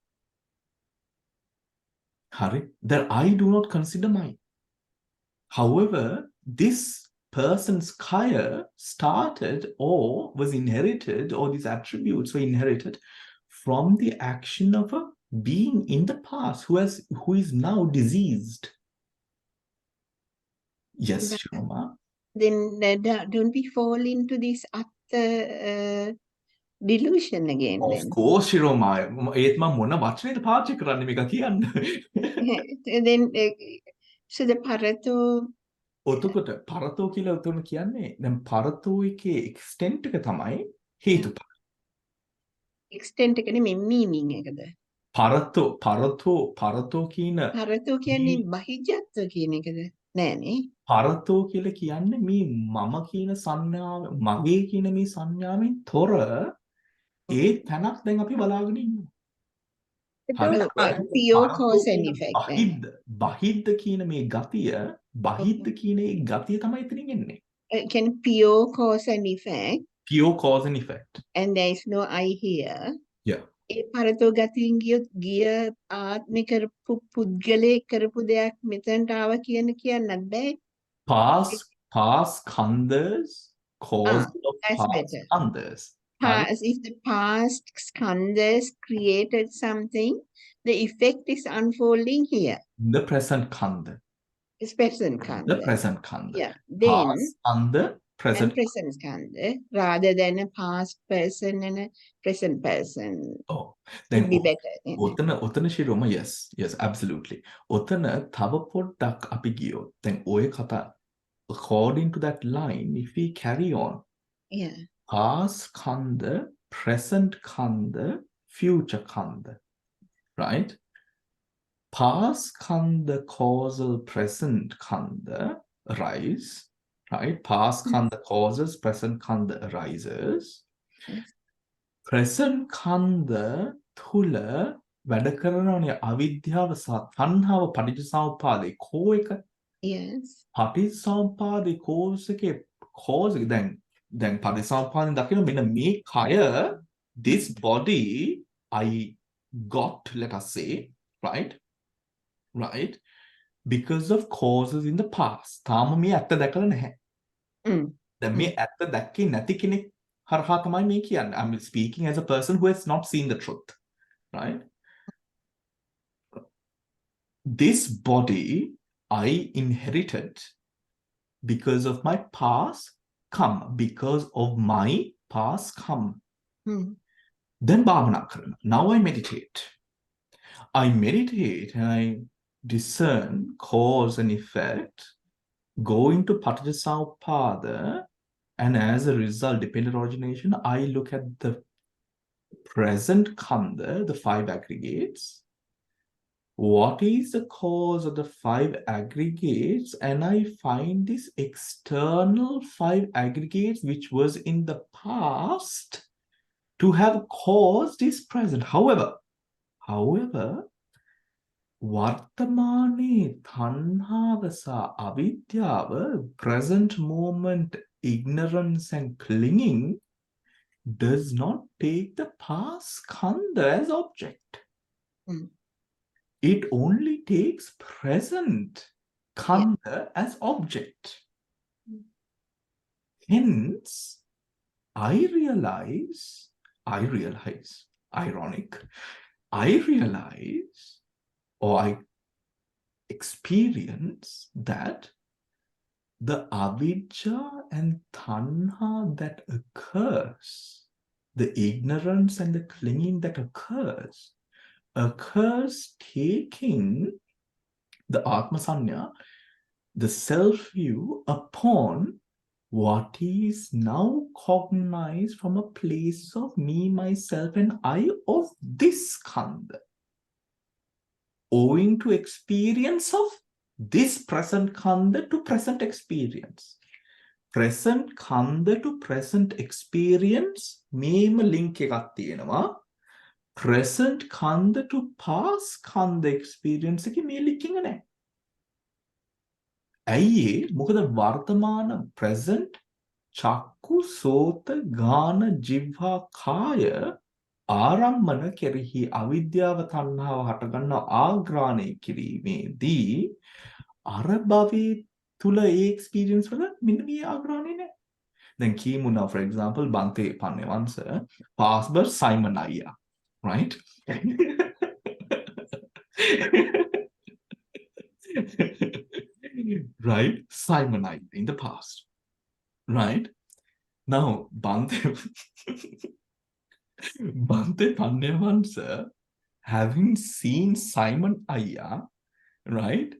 A: Hari, that I do not consider mine. However, this person's kaya started or was inherited, or these attributes were inherited from the action of a being in the past who is now diseased. Yes, Shoma.
C: Then don't we fall into this atta delusion again
A: Of
C: then?
A: course, Shiroma. ඒත් මම මොන වචනේද පාවිච්චි කරන්නේ මේක කියන්න.
C: Then so the parato
A: ඔතකොට පරතෝ කියලා උතුම් කියන්නේ දැන් පරතෝ එකේ එක්ස්ටෙන්ට් එක තමයි හේතුඵල.
C: extent එකනේ meaning එකද?
A: පරතෝ කියන
C: parato කියන්නේ බහිජත්ව කියන එකද? නෑනේ.
A: පරතෝ කියලා කියන්නේ මේ මම කියන සංඥාව, මගේ කියන මේ සංඥාවෙන් තොර ඒ තැනක් දැන් අපි බලාගෙන ඉන්නවා.
C: pure cause and effect then.
A: බහිද්ද කියන මේ ගතිය, බහිද්ද කියන ඒ ගතිය තමයි එතනින් එන්නේ.
C: Can pure cause and effect
A: Pure cause and effect.
C: and there is no I here.
A: Yeah.
C: ඒ පරතෝ ගතියින් ගිය ආත්මේ කරපු පුද්ගලයෙක් කරපු දෙයක් මෙතනට ආව කියන්නත් බෑ.
A: Past khandhas, cause of
C: that's
A: past
C: better.
A: khandhas.
C: If the past skandhas created something, the effect is unfolding here.
A: The present khandha.
C: It's present
A: The
C: skandha.
A: present khandha.
C: Yeah. Then
A: Past khandha, present.
C: and present skandha, rather than a past person and a present person.
A: Oh,
C: Would
A: then
C: be better.
A: ඔතන ශිරෝම yes, absolutely. ඔතන තව පොඩ්ඩක් අපි ගියොත් දැන් ඔය කතා, according to that line, if we carry on,
C: Yeah.
A: past khandha, present khandha, future khandha, right? Past khandha causal present khandha arise, right? Past khandha causes, present khandha arises.
C: Yes.
A: present khandha තුල වැඩ කරනෝනේ අවිද්‍යාව සහ තණ්හාව පටිච්චසමුප්පාදේ කෝ එක.
C: Yes.
A: පටිච්චසමුප්පාදේ course එකේ course එක දැන් පටිච්චසමුප්පාදෙන් දකින මෙන්න මේ කය, this body I got, let us say, right, because of causes in the past. තාම මේ ඇත්ත දැකලා නැහැ. දැන් මේ ඇත්ත දැක්කේ නැති කෙනෙක් හරහා තමයි මේ කියන්නේ. I'm speaking as a person who has not seen the truth, right? This body I inherited because of my past karma, because of my past karma. Then bhavana karana. Now I meditate. I meditate and I discern cause and effect, go into paticcasamuppada, and as a result, dependent origination, I look at the present khandha, the 5 aggregates. What is the cause of the 5 aggregates? And I find this external 5 aggregates which was in the past to have caused this present. However, වර්තමානයේ තණ්හාව සහ අවිද්‍යාව, present moment ignorance and clinging, does not take the past khandha as object. It only takes present Kanda as object. Hence, ironic, I realize or I experience that the avidya and tanha that occurs, the ignorance and the clinging that occurs taking the Atma Sanya, the self-view upon what is now cognized from a place of me, myself, and I of this kanda, owing to experience of this present kanda to present experience. Present kanda to present experience, මේම link එකක් තියෙනවා. Present kanda to past kanda experience එකේ මේ link එක නැහැ. ඇයි මොකද වර්තමාන present චක්කු සෝත ගාන ජිව්හා කාය ආරම්මන කෙරෙහි අවිද්‍යාව තණ්හාව හටගන්න ආග්‍රාණය කිරීමේදී අර භවයේ තුල ඒ එක්ස්පීරියන්ස් වල මෙන්න මේ ආග්‍රාණය නැහැ. දැන් කියමු now for example බන්තේ පන්නේවන්ස පාස්බර් සයිමන් අයියා right right Simon in the past right now Bante Pannevansa having seen Simon Aya right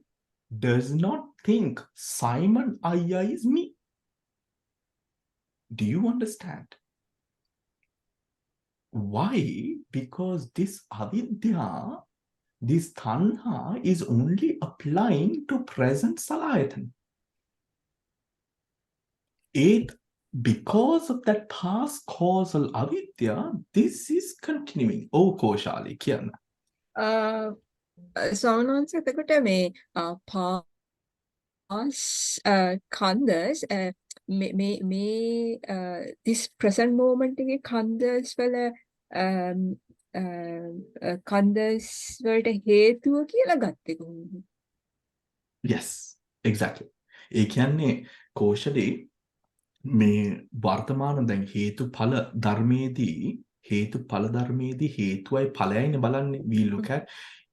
A: does not think Simon Aya is me. Do you understand why? Because this avidya, this tanha is only applying to present salayatan. Because of that past causal avidya, this is continuing. Oh, Koshali, කියන්න.
D: සෝනන්ස එතකොට මේ කන්දස් මේ this present moment එකේ කන්දස් වල කන්දස් වලට හේතුව කියලා ගත්තේ කොහොමද?
A: Yes, exactly. ඒ කියන්නේ කෝෂලී මේ වර්තමාන දැන් හේතුඵල ධර්මයේදී හේතුවයි ඵලයයිනේ බලන්නේ. We look at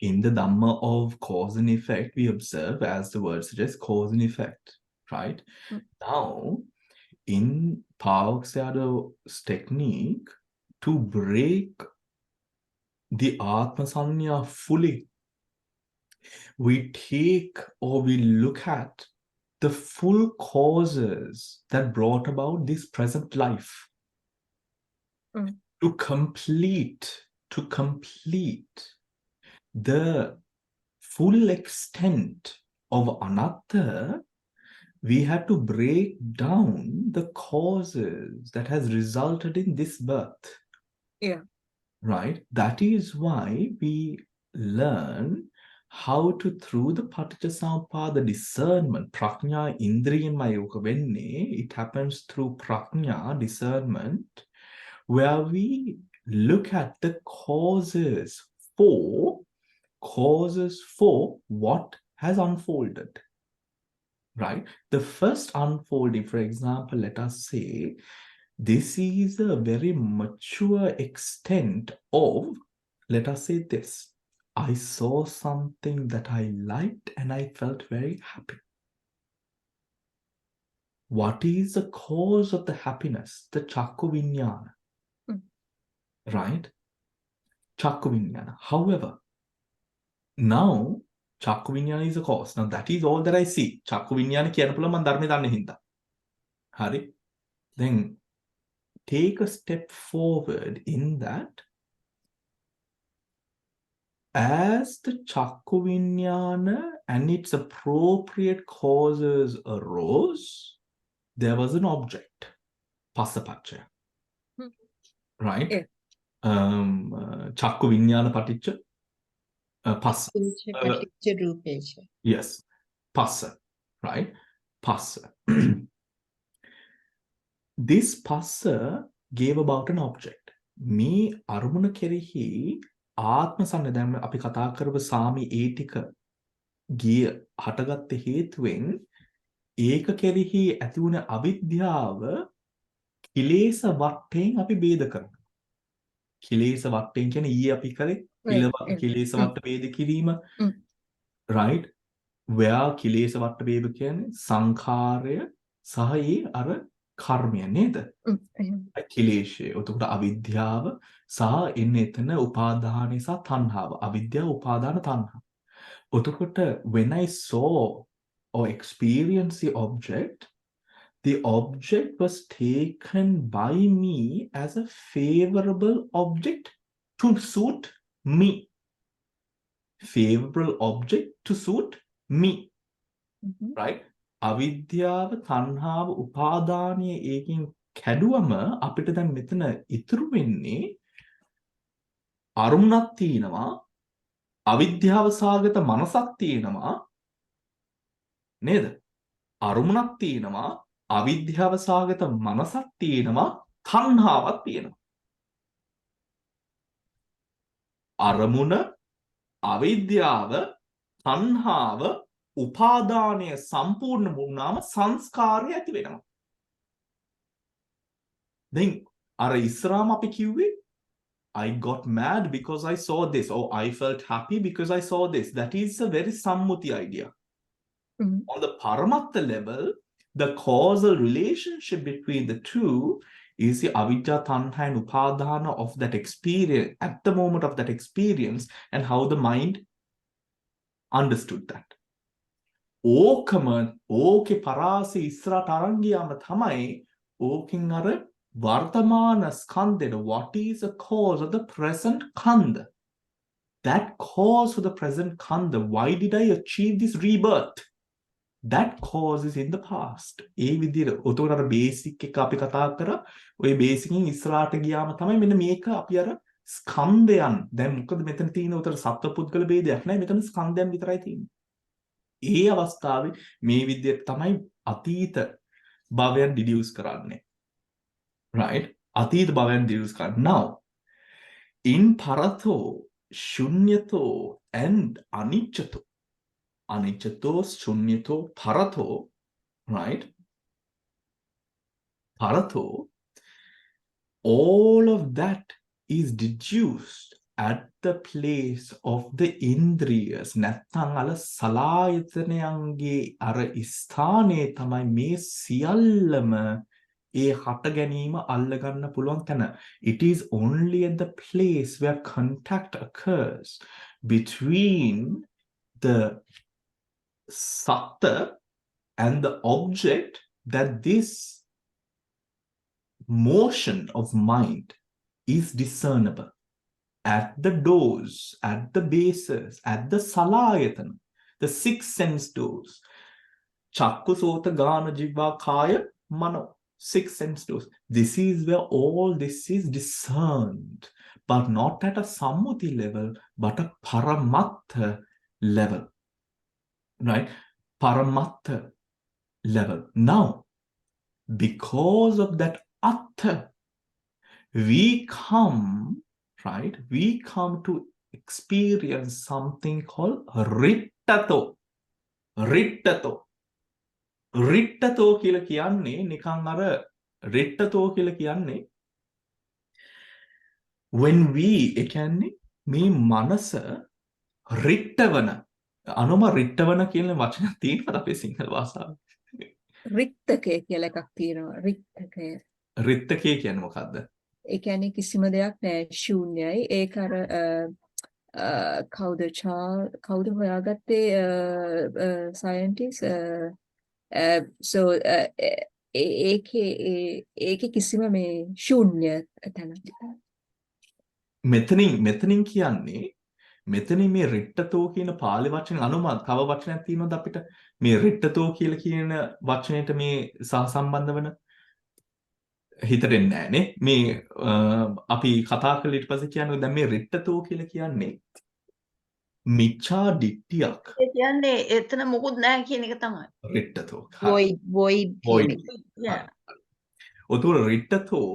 A: in the Dhamma of cause and effect, we observe, as the word suggests, cause and effect, right? Now, in Pauksado's technique, to break the Atma Sanya fully, we take or we look at the full causes that brought about this present life. To complete the full extent of anatta, we have to break down the causes that has resulted in this birth.
D: Yeah.
A: Right? That is why we learn how to, through the Paticcasamuppada discernment, prajna indriyanmaya yoga venne, it happens through prajna discernment, where we look at the causes for what has unfolded. Right? The first unfolding, for example, let us say, this is a very mature extent of, let us say this, I saw something that I liked and I felt very happy. What is the cause of the happiness? The Chakku Vinyana. Right? Chakku Vinyana. However, now Chakku Vinyana is a cause. Now that is all that I see. Chakku Vinyana කියන්න පුළුවන් මම ධර්මය දන්නේ හින්දා. හරි? Then take a step forward in that. As the Chakku Vinyana and its appropriate causes arose, there was an object. Passapaccha. Right?
D: Yeah.
A: Chakku Vinyana Paticca. Passa. Yes. Passa. Right? Passa. This passa gave about an object. Me armuna kerehi ආත්ම සන්න දැන් අපි කතා කරව සාමි ඒ ටික ගිය හටගත්ත හේතුවෙන් ඒක කෙරෙහි ඇති වුණ අවිද්‍යාව කිලේශ වට්ටයෙන් අපි ભેද කරනවා. කිලේශ වට්ටයෙන් කියන්නේ ඊයේ අපි කරේ කිලේශ වට්ට ભેද කිරීම. right? where කිලේශ වට්ට ભેද කියන්නේ සංඛාරය සහ ඒ අර කර්මය නේද? කිලේශය. එතකොට අවිද්‍යාව සහ එන්නේ එතන උපාදානය සහ තණ්හාව. අවිද්‍යාව උපාදාන තණ්හා. එතකොට when I saw or experienced the object was taken by me as a favorable object to suit me. Favorable object to suit me. right? අවිද්‍යාව තණ්හාව උපාදානය ඒකෙන් කැඩුවම අපිට දැන් මෙතන ඉතුරු වෙන්නේ අරුමුණක් තියෙනවා අවිද්‍යාව සාගත මනසක් තියෙනවා නේද? අරුමුණක් තියෙනවා අවිද්‍යාව සාගත මනසක් තියෙනවා තණ්හාවක් තියෙනවා. අරමුණ අවිද්‍යාව තණ්හාව උපාදානය සම්පූර්ණ වුණාම සංස්කාරය ඇති වෙනවා. දැන් අර ඉස්සරහම අපි කිව්වේ I got mad because I saw this or I felt happy because I saw this. That is a very sammuti idea. On the paramatta level, the causal relationship between the two is the avidya, tanha and upadana of that experience at the moment of that experience and how the mind understood that. ඕකම ඕකේ පරාසය ඉස්සරහට අරන් ගියාම තමයි ඕකෙන් අර වර්තමාන ස්කන්ධෙට what is the cause of the present khandha? That cause for the present khandha, why did I achieve this rebirth? That cause is in the past. ඒ විදිහට උතෝර අර බේසික් එක අපි කතා කරා ඔය බේසිකින් ඉස්සරහට ගියාම තමයි මෙන්න මේක අපි අර ස්කන්ධයන් දැන් මොකද මෙතන තියෙන උතර සත්ව පුද්ගල ભેදයක් නැහැ මෙතන ස්කන්ධයන් විතරයි තියෙන්නේ. ඒ අවස්ථාවේ මේ විදිහට තමයි අතීත භවයන් ඩිඩියුස් කරන්නේ. right? අතීත භවයන් ඩිඩියුස් කරන්නේ. now in paratho shunyatho and aniccato aniccato shunyatho paratho, right? paratho, all of that is deduced at the place of the indriyas. නැත්තම් අල සලායතනයන්ගේ අර ස්ථානයේ තමයි මේ සියල්ලම ඒ හට ගැනීම අල්ලගන්න පුළුවන් තැන. It is only at the place where contact occurs between the satta and the object that this motion of mind is discernible. At the doors, at the bases, at the salayatana, the six sense doors. Chakku, sota, gana, jivva, kaya, mano. Six sense doors. This is where all this is discerned, but not at a sammuti level, but a paramattha level. Right? Paramattha level. Now, because of that attha, we come, right? We come to experience something called rittato. Rittato. රිට්ටතෝ කියලා කියන්නේ නිකන් අර රිට්ටතෝ කියලා කියන්නේ when we ඒ කියන්නේ මේ මනස රිට්ටවන අනුම රිට්ටවන කියන වචනයක් තියෙනවද අපේ සිංහල භාෂාවේ?
D: රික්තකය කියලා එකක් තියෙනවා. රික්තකය.
A: රිට්ටකය කියන්නේ මොකද්ද?
D: ඒ කියන්නේ කිසිම දෙයක් නැහැ ශූන්‍යයි. ඒක අර කවුද හොයාගත්තේ scientist so ඒකේ කිසිම මේ ශූන්‍ය තැන.
A: මෙතනින් කියන්නේ මෙතනින් මේ රිට්ටතෝ කියන පාලි වචන අනුමත තව වචනයක් තියෙනවද අපිට මේ රිට්ටතෝ කියලා කියන වචනයට මේ සහසම්බන්ධ වෙන හිතට එන්නේ නැහනේ මේ අපි කතා කරලා ඊට පස්සේ කියන්නේ දැන් මේ රිට්ටතෝ කියලා කියන්නේ මිච්ඡා දිට්ඨියක්.
C: ඒ කියන්නේ එතන මොකුත් නැහැ කියන එක තමයි.
A: රිට්ටතෝ.
C: void කියන එක. yeah.
A: උතුර රිට්ටතෝ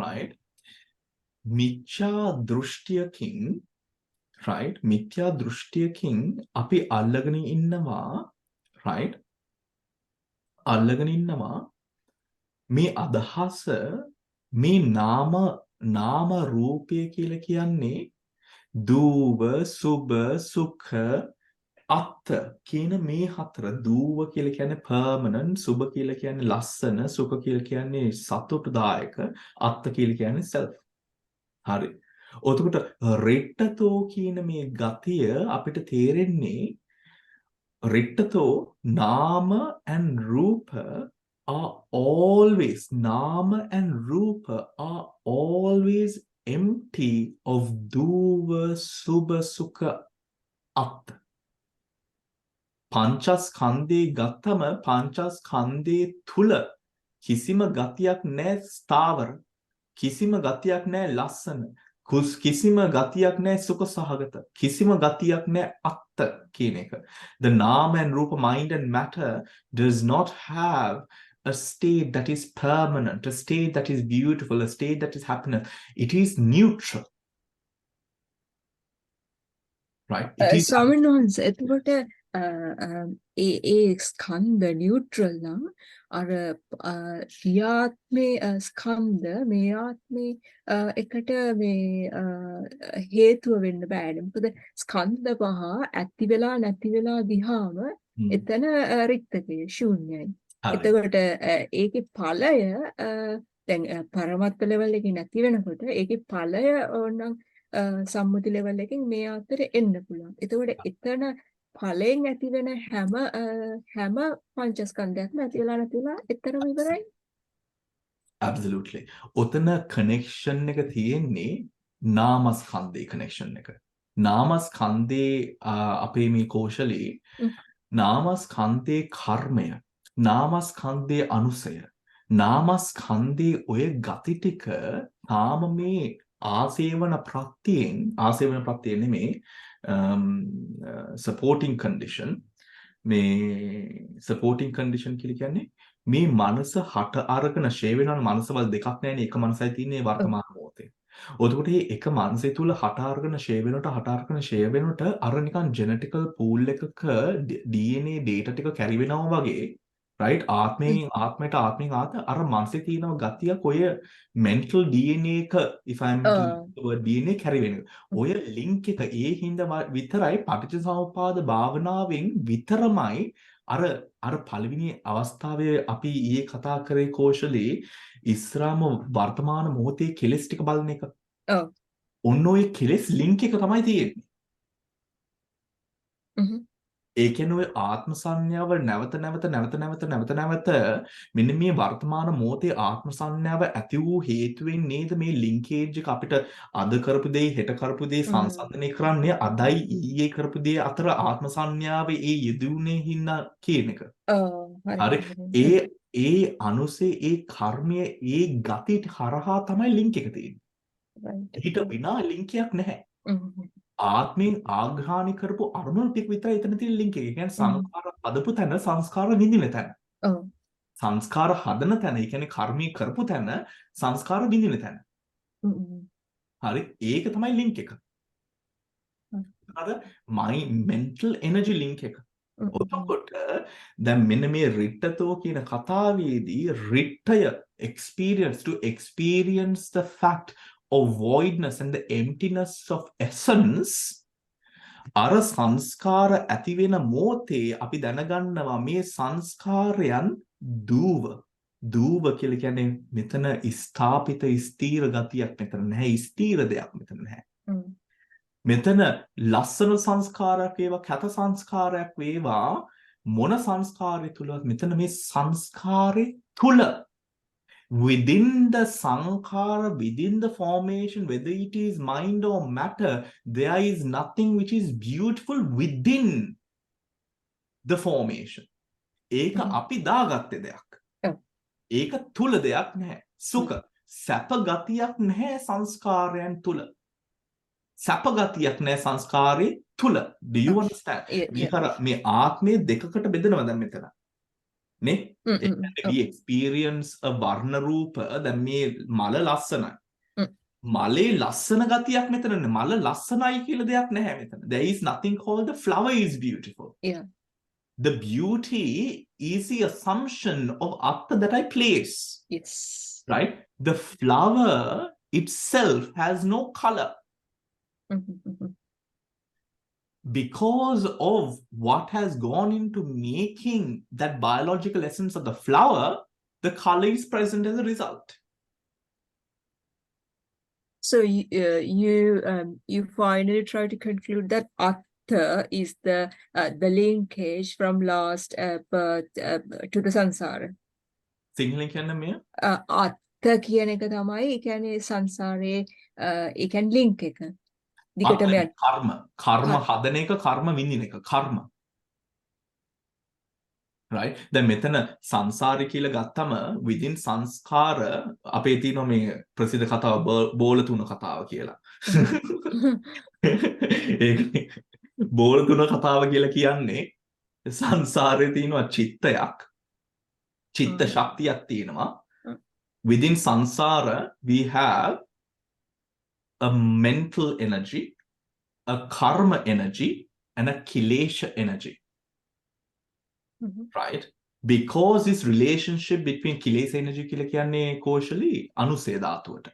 A: right මිච්ඡා දෘෂ්ටියකින් right? මිත්‍යා දෘෂ්ටියකින් අපි අල්ලගෙන ඉන්නවා, right? අල්ලගෙන ඉන්නවා මේ අදහස, මේ නාම රූපය කියලා කියන්නේ දූව, සුබ, සුඛ, අත්ත කියන මේ හතර. දූව කියලා කියන්නේ permanent, සුබ කියලා කියන්නේ ලස්සන, සුඛ කියලා කියන්නේ සතුටුදායක, අත්ත කියලා කියන්නේ self. හරි. එතකොට රෙට්ටතෝ කියන මේ ගතිය අපිට තේරෙන්නේ, රෙට්ටතෝ Nama and Rupa are always, Nama and Rupa are always empty of Duva, Subha, Sukha, Atta. පංචස්කන්ධේ ගත්තම පංචස්කන්ධේ තුල කිසිම ගතියක් නැහැ ස්ථාවර. කිසිම ගතියක් නැහැ ලස්සන. කිසිම ගතියක් නැහැ සුඛ සහගත. කිසිම ගතියක් නැහැ අත්ත කියන එක. The Nama and Rupa, mind and matter does not have a state that is permanent, a state that is beautiful, a state that is happiness. It is neutral. Right? It is
D: ස්වාමීන් වහන්සේ එතකොට ඒ ස්කන්ධ neutral නම් අර ක්‍රියාත්මේ ස්කන්ධ මේ ආත්මේ එකට මේ හේතුව වෙන්න බෑනේ. මොකද ස්කන්ධ පහ ඇති වෙලා නැති වෙලා ගියාම එතන රික්තකය ශූන්‍යයි. එතකොට ඒකේ ඵලය දැන් පරමත්ත ලෙවල් එකේ නැති වෙනකොට ඒකේ ඵලය ඕනනම් සම්මුති ලෙවල් එකකින් මේ අතර එන්න පුළුවන්. එතකොට එතන ඵලයෙන් ඇති වෙන හැම පංචස්කන්ධයක්ම ඇති වෙලා නැති වෙලා එතරම් ඉවරයි.
A: Absolutely. ඔතන connection එක තියෙන්නේ නාමස්කන්ධේ connection එක. නාමස්කන්ධේ අපේ මේ කෝෂලේ නාමස්කන්ධේ කර්මය, නාමස්කන්ධේ අනුසය, නාමස්කන්ධේ ඔය ගති ටික තාම මේ ආසේවන ප්‍රත්‍යයෙන් නෙමේ supporting condition. මේ supporting condition කියලා කියන්නේ මේ මනස හට අරගෙන ෂේ වෙනවන මනසවල් දෙකක් නැහැනේ, එක මනසයි තියෙන්නේ වර්තමාන මොහොතේ. එතකොට මේ එක මනසේ තුල හට අරගෙන ෂේ වෙනකොට අර නිකන් ජෙනටිකල් පූල් එකක DNA data ටික කැරි වෙනවා වගේ, right? ආත්මයට අර මනසේ තියෙන ගතියක් ඔය mental DNA එක, if I'm to use the word DNA කැරි වෙන ඔය link එක ඒ හින්දා විතරයි පටිච්චසමුප්පාද භාවනාවෙන් විතරමයි අර පළවෙනි අවස්ථාවේ අපි ඊයේ කතා කරේ කෝෂලේ ඉස්රාම වර්තමාන මොහොතේ කෙලස් ටික බලන එක. ඔන්න ඔය කෙලස් ලින්ක් එක තමයි තියෙන්නේ. ඒ කියන්නේ ඔය ආත්ම සංඥාව නැවත නැවත මෙන්න මේ වර්තමාන මොහොතේ ආත්ම සංඥාව ඇති වූ හේතුවෙන් නේද මේ ලින්කේජ් එක අපිට අද කරපු දේ හෙට කරපු දේ සංසන්දනය කරන්නේ අදයි ඊයේ කරපු දේ අතර ආත්ම සංඥාවේ ඒ යෙදුනේ හින්දා කියන එක. හරි. ඒ අනුසේ ඒ කර්මයේ ඒ ගතියට හරහා තමයි ලින්ක් එක තියෙන්නේ. ඊට විනා ලින්කයක් නැහැ. ආත්මයෙන් ආග්‍රහණය කරපු අරමුණු ටික විතරයි එතන තියෙන ලින්ක් එක. ඒ කියන්නේ සංස්කාර හදපු තැන, සංස්කාර විඳින තැන. සංස්කාර හදන තැන, ඒ කියන්නේ කර්මී කරපු තැන, සංස්කාර විඳින තැන. හරි. ඒක තමයි ලින්ක් එක. අර mental energy link එක. එතකොට දැන් මෙන්න මේ රිට්ටතෝ කියන කතාවේදී රිට්ටය experience the fact of voidness and the emptiness of essence. අර සංස්කාර ඇති වෙන මොහොතේ අපි දැනගන්නවා මේ සංස්කාරයන් දූව කියලා කියන්නේ මෙතන ස්ථාපිත ස්ථීර ගතියක් මෙතන නැහැ, ස්ථීර දෙයක් මෙතන නැහැ. මෙතන ලස්සන සංස්කාරයක් වේවා, කැත සංස්කාරයක් වේවා, මොන සංස්කාරය තුලවත් මෙතන මේ සංස්කාරේ තුල within the sankara, within the formation, whether it is mind or matter, there is nothing which is beautiful within the formation. ඒක අපි දාගත්තේ දෙයක්. ඒක තුල දෙයක් නැහැ. සුඛ සැප ගතියක් නැහැ සංස්කාරයන් තුල. සැප ගතියක් නැහැ සංස්කාරේ තුල. Do you understand? මේ ආත්මයේ දෙකකට බෙදෙනවා දැන් මෙතන. නේ? we experience a වර්ණ රූප. දැන් මේ මල ලස්සනයි. මලේ ලස්සන ගතියක් මෙතන නෑ. මල ලස්සනයි කියලා දෙයක් නැහැ මෙතන. There is nothing called the flower is beautiful.
D: Yeah.
A: The beauty is the assumption of atta that I place.
D: Yes.
A: Right? The flower itself has no color. Because of what has gone into making that biological essence of the flower, the color is present as a result.
D: So you finally try to conclude that atta is the linkage from last birth to the samsara.
A: සිංහලෙන් කියන්නේ මෙය?
D: අත්ත කියන එක තමයි ඒ කියන්නේ සංසාරයේ ඒ කියන්නේ ලින්ක් එක. දිගටම යන
A: කර්ම. කර්ම හදන එක, කර්ම විඳින එක. කර්ම. right? දැන් මෙතන සංසාරය කියලා ගත්තම within සංස්කාර අපේ තියෙනවා මේ ප්‍රසිද්ධ කතාව බෝල තුන කතාව කියලා. ඒක බෝල තුන කතාව කියලා කියන්නේ සංසාරේ තියෙනවා චිත්තයක්. චිත්ත ශක්තියක් තියෙනවා. Within samsara we have a mental energy, a karma energy and a kilesha energy. Right? Because this relationship between kilesa energy කියලා කියන්නේ කෝෂලි අනුසය ධාතුවට.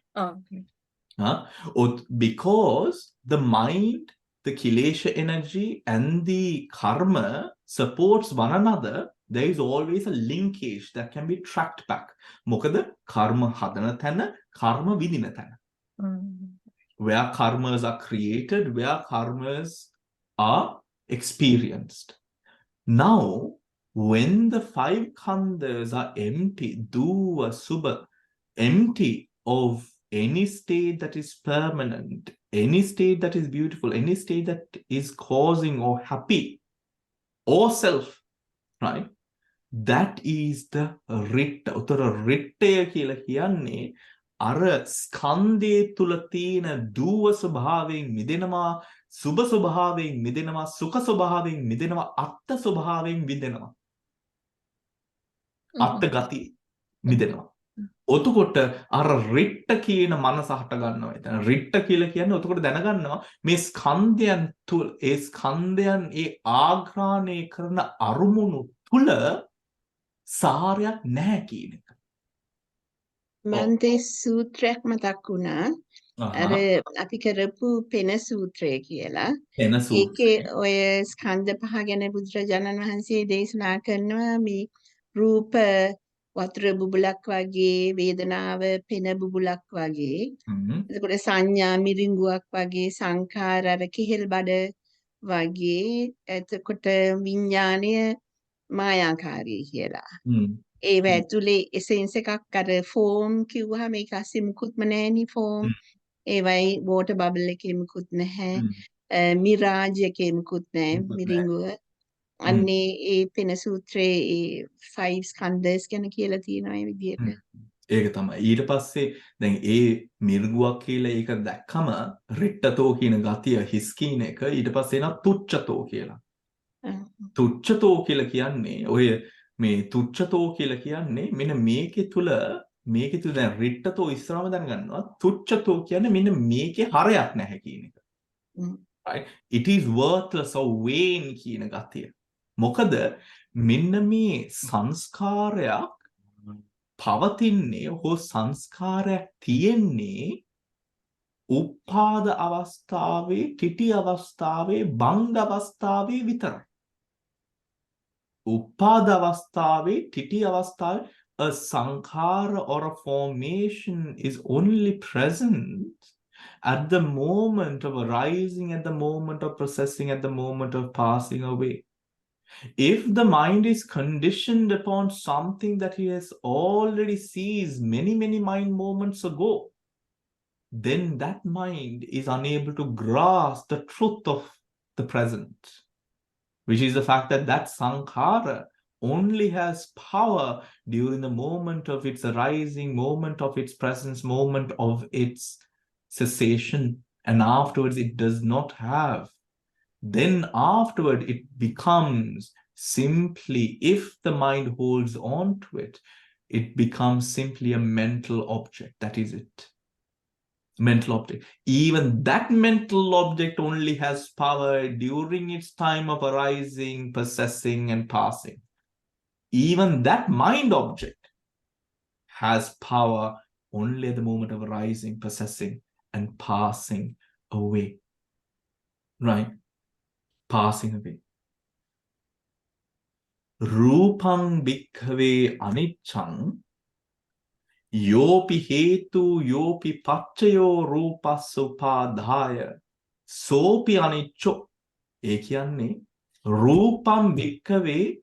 A: Because the mind, the kilesha energy and the karma supports one another, there is always a linkage that can be tracked back. මොකද කර්ම හදන තැන, කර්ම විඳින තැන. Where karmas are created, where karmas are experienced. Now, when the five khandhas are empty, duva, subha, empty of any state that is permanent, any state that is beautiful, any state that is causing or happy, or self, right? That is the ritta. උතර රිට්ටය කියලා කියන්නේ අර ස්කන්ධය තුල තියෙන දුව ස්වභාවයෙන් මිදෙනවා, සුභ ස්වභාවයෙන් මිදෙනවා, සුඛ ස්වභාවයෙන් මිදෙනවා, අත්ත් ස්වභාවයෙන් මිදෙනවා. අත්ත් ගති මිදෙනවා. ඔතකොට අර රිට්ට කියන මනස හට ගන්නවා. එතන රිට්ට කියලා කියන්නේ ඔතකොට දැනගන්නවා මේ ස්කන්ධයන් තුල ඒ ස්කන්ධයන් ඒ ආග්‍රාණය කරන අරුමුණු තුල සාරයක් නැහැ කියන එක.
C: මන්තේ සූත්‍රයක් මතක් වුණා. අර අපි කරපු පෙන සූත්‍රය කියලා.
A: පෙන සූත්‍රය.
C: ඒකේ ඔය ස්කන්ධ පහ ගැන බුදුරජාණන් වහන්සේ දේශනා කරනවා මේ රූප වතුර බුබුලක් වගේ, වේදනාව පෙන බුබුලක් වගේ. එතකොට සංඥා මිරිඟුවක් වගේ, සංඛාර අර කෙහෙල් බඩ වගේ, එතකොට විඥාණය මායාකාරී කියලා. ඒව ඇතුලේ එසෙන්ස් එකක් අර ෆෝම් කිව්වහම ඒක ඇස්සේ මුකුත්ම නැහෙනි ෆෝම්. ඒවයි වෝටර් බබල් එකේ මුකුත් නැහැ. මිරාජ් එකේ මුකුත් නැහැ මිරිඟුව. අන්නේ ඒ පෙන සූත්‍රයේ ඒ 5 ස්කන්ධස් ගැන කියලා තියෙනවා ඒ විදිහට.
A: ඒක තමයි. ඊට පස්සේ දැන් ඒ මිරිඟුවක් කියලා ඒක දැක්කම රිට්ටතෝ කියන ගතිය හිස් කියන එක ඊට පස්සේ එනවා තුච්ඡතෝ කියලා. තුච්ඡතෝ කියලා කියන්නේ ඔය මේ තුච්ඡතෝ කියලා කියන්නේ මෙන්න මේකේ තුල දැන් රිට්ටතෝ ඉස්සරහම දැනගන්නවා තුච්ඡතෝ කියන්නේ මෙන්න මේකේ හරයක් නැහැ කියන එක. Right? It is worthless or vain කියන ගතිය. මොකද මෙන්න මේ සංස්කාරයක් පවතින්නේ හෝ සංස්කාරයක් තියෙන්නේ උපාද අවස්ථාවේ, කිටි අවස්ථාවේ, බංග අවස්ථාවේ විතරයි. උපාද අවස්ථාවේ, කිටි අවස්ථාවේ a sankhara or a formation is only present at the moment of arising, at the moment of processing, at the moment of passing away. If the mind is conditioned upon something that he has already seized many mind moments ago, then that mind is unable to grasp the truth of the present, which is the fact that that sankhara only has power during the moment of its arising, moment of its presence, moment of its cessation, and afterwards it does not have. Then afterward it becomes simply, if the mind holds on to it, it becomes simply a mental object. That is it. Mental object. Even that mental object only has power during its time of arising, possessing, and passing. Even that mind object has power only at the moment of arising, possessing, and passing away. Right? Passing away. Rupang bhikkhave anicchang yopi hetu yopi pacchayo rupasupadhaya sopi aniccho. ඒ කියන්නේ රූපම් භික්ඛවේ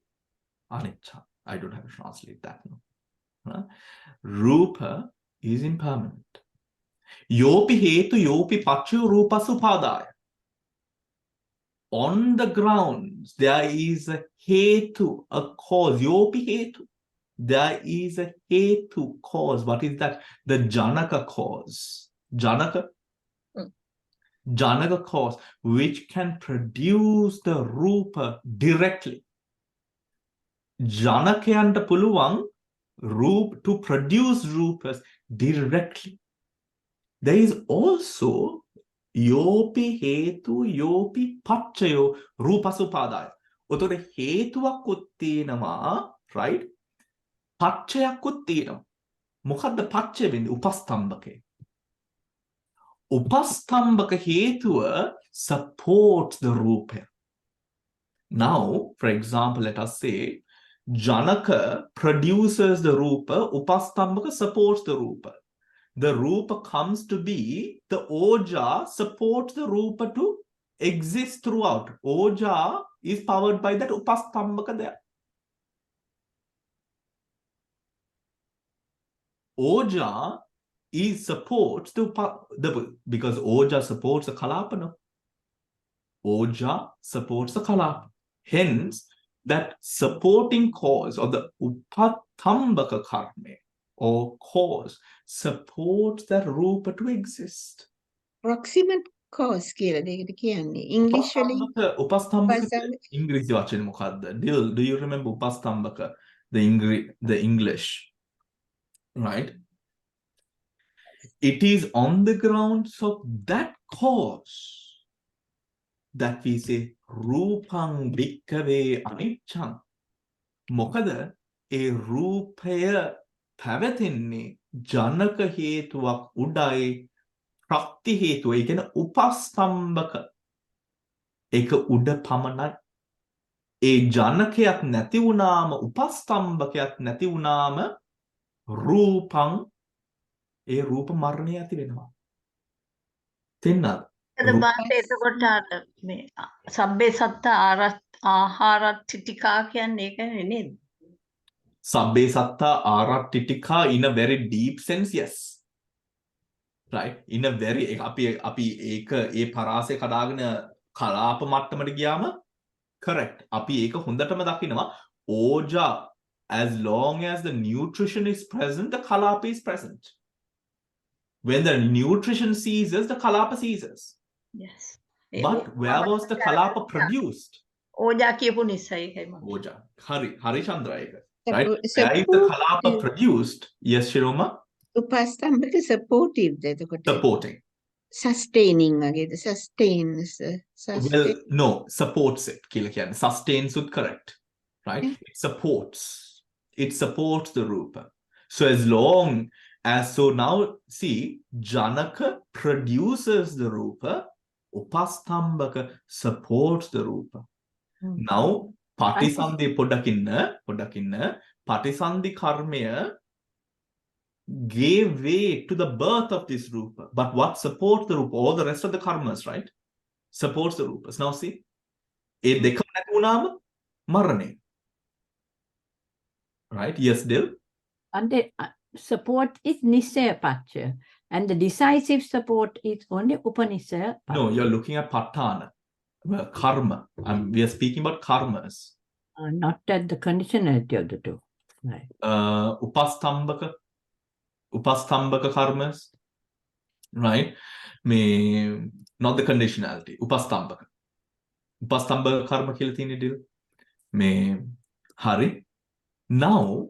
A: අනිච්චං. I don't have to translate that. No. Rupa is impermanent. Yopi hetu yopi pacchayo rupasupadaya. On the grounds, there is a hetu, a cause. Yopi hetu. There is a hetu, cause. What is that? The janaka cause. Janaka? Janaka cause, which can produce the rupa directly. Janakayanta puluvan to produce rupas directly. There is also yopi hetu yopi pacchayo rupasupadaya. Otore hetuwakkut තියෙනවා, right? පච්චයක්කුත් තියෙනවා. මොකද්ද පච්චය වෙන්නේ? උපස්තම්භකය. උපස්තම්භක හේතුව supports the rupa. Now, for example, let us say Janaka produces the rupa, upastambhaka supports the rupa. The rupa comes to be, the oja supports the rupa to exist throughout. Oja is powered by that upastambhaka there. Oja supports because oja supports the kalapana. Oja supports the kalapa. Hence, that supporting cause or the upatambaka karma or cause supports that rupa to exist.
C: Proximate cause කියලා දෙකට කියන්නේ. English වලින්
A: උපස්තම්භක ඉංග්‍රීසි වචනේ මොකක්ද? Do you remember උපස්තම්භක? The English, right? It is on the grounds of that cause that we say rupang bhikkhave anicchang. මොකද ඒ රූපය පැවතෙන්නේ ජනක හේතුවක් උඩයි ප්‍රත්‍ය හේතුව. ඒ කියන්නේ උපස්තම්භක ඒක උඩ පමණයි. ඒ ජනකයක් නැති වුණාම උපස්තම්භකයක් නැති වුණාම රූපං ඒ රූප මරණය ඇති වෙනවා. තෙන්නද?
E: බාට එතකොට අර මේ සබ්බේ සත්ත ආහාරට්ඨිතිකා කියන්නේ ඒකනේ නේද?
A: සබ්බේ සත්තා ආරට්ඨිතිකා in a very deep sense, yes. Right? In a very අපි ඒක ඒ පරාසය කඩාගෙන කලාප මට්ටමට ගියාම correct. අපි ඒක හොඳටම දකිනවා. ඕජා, as long as the nutrition is present, the kalapa is present. When the nutrition ceases, the kalapa ceases.
E: Yes.
A: But where was the kalapa produced?
E: ඕජා කියපු නිසා ඒකයි මම.
A: Oja. Hari Chandra. Right? Where is the kalapa produced? Yes, Shiroma?
C: උපස්තම්භක supportive ද එතකොට?
A: Supporting.
C: Sustaining වගේද? Sustains.
A: Well, no, supports it. කියලා කියන්නේ. Sustains would correct. Right? It supports. It supports the rupa. So as long as, so now see, Janaka produces the rupa, upastambhaka supports the rupa. Now, patisandhi podakinna, patisandhi karmaya gave way to the birth of this rupa. But what supports the rupa? All the rest of the karmas, right? Supports the rupas. Now see, ඒ දෙකම නැති වුණාම මරණය. Right? Yes, Dil?
F: And the support is Nisaya Pacha. And the decisive support is only Upanisaya Pacha.
A: No, you're looking at Patana. Well, karma. We are speaking about karmas.
F: Not at the conditionality of the two. Right.
A: Upastambhaka karmas. Right? Not the conditionality. Upastambhaka. Upastambhaka karma කියලා තියෙන deal. Hari. Now,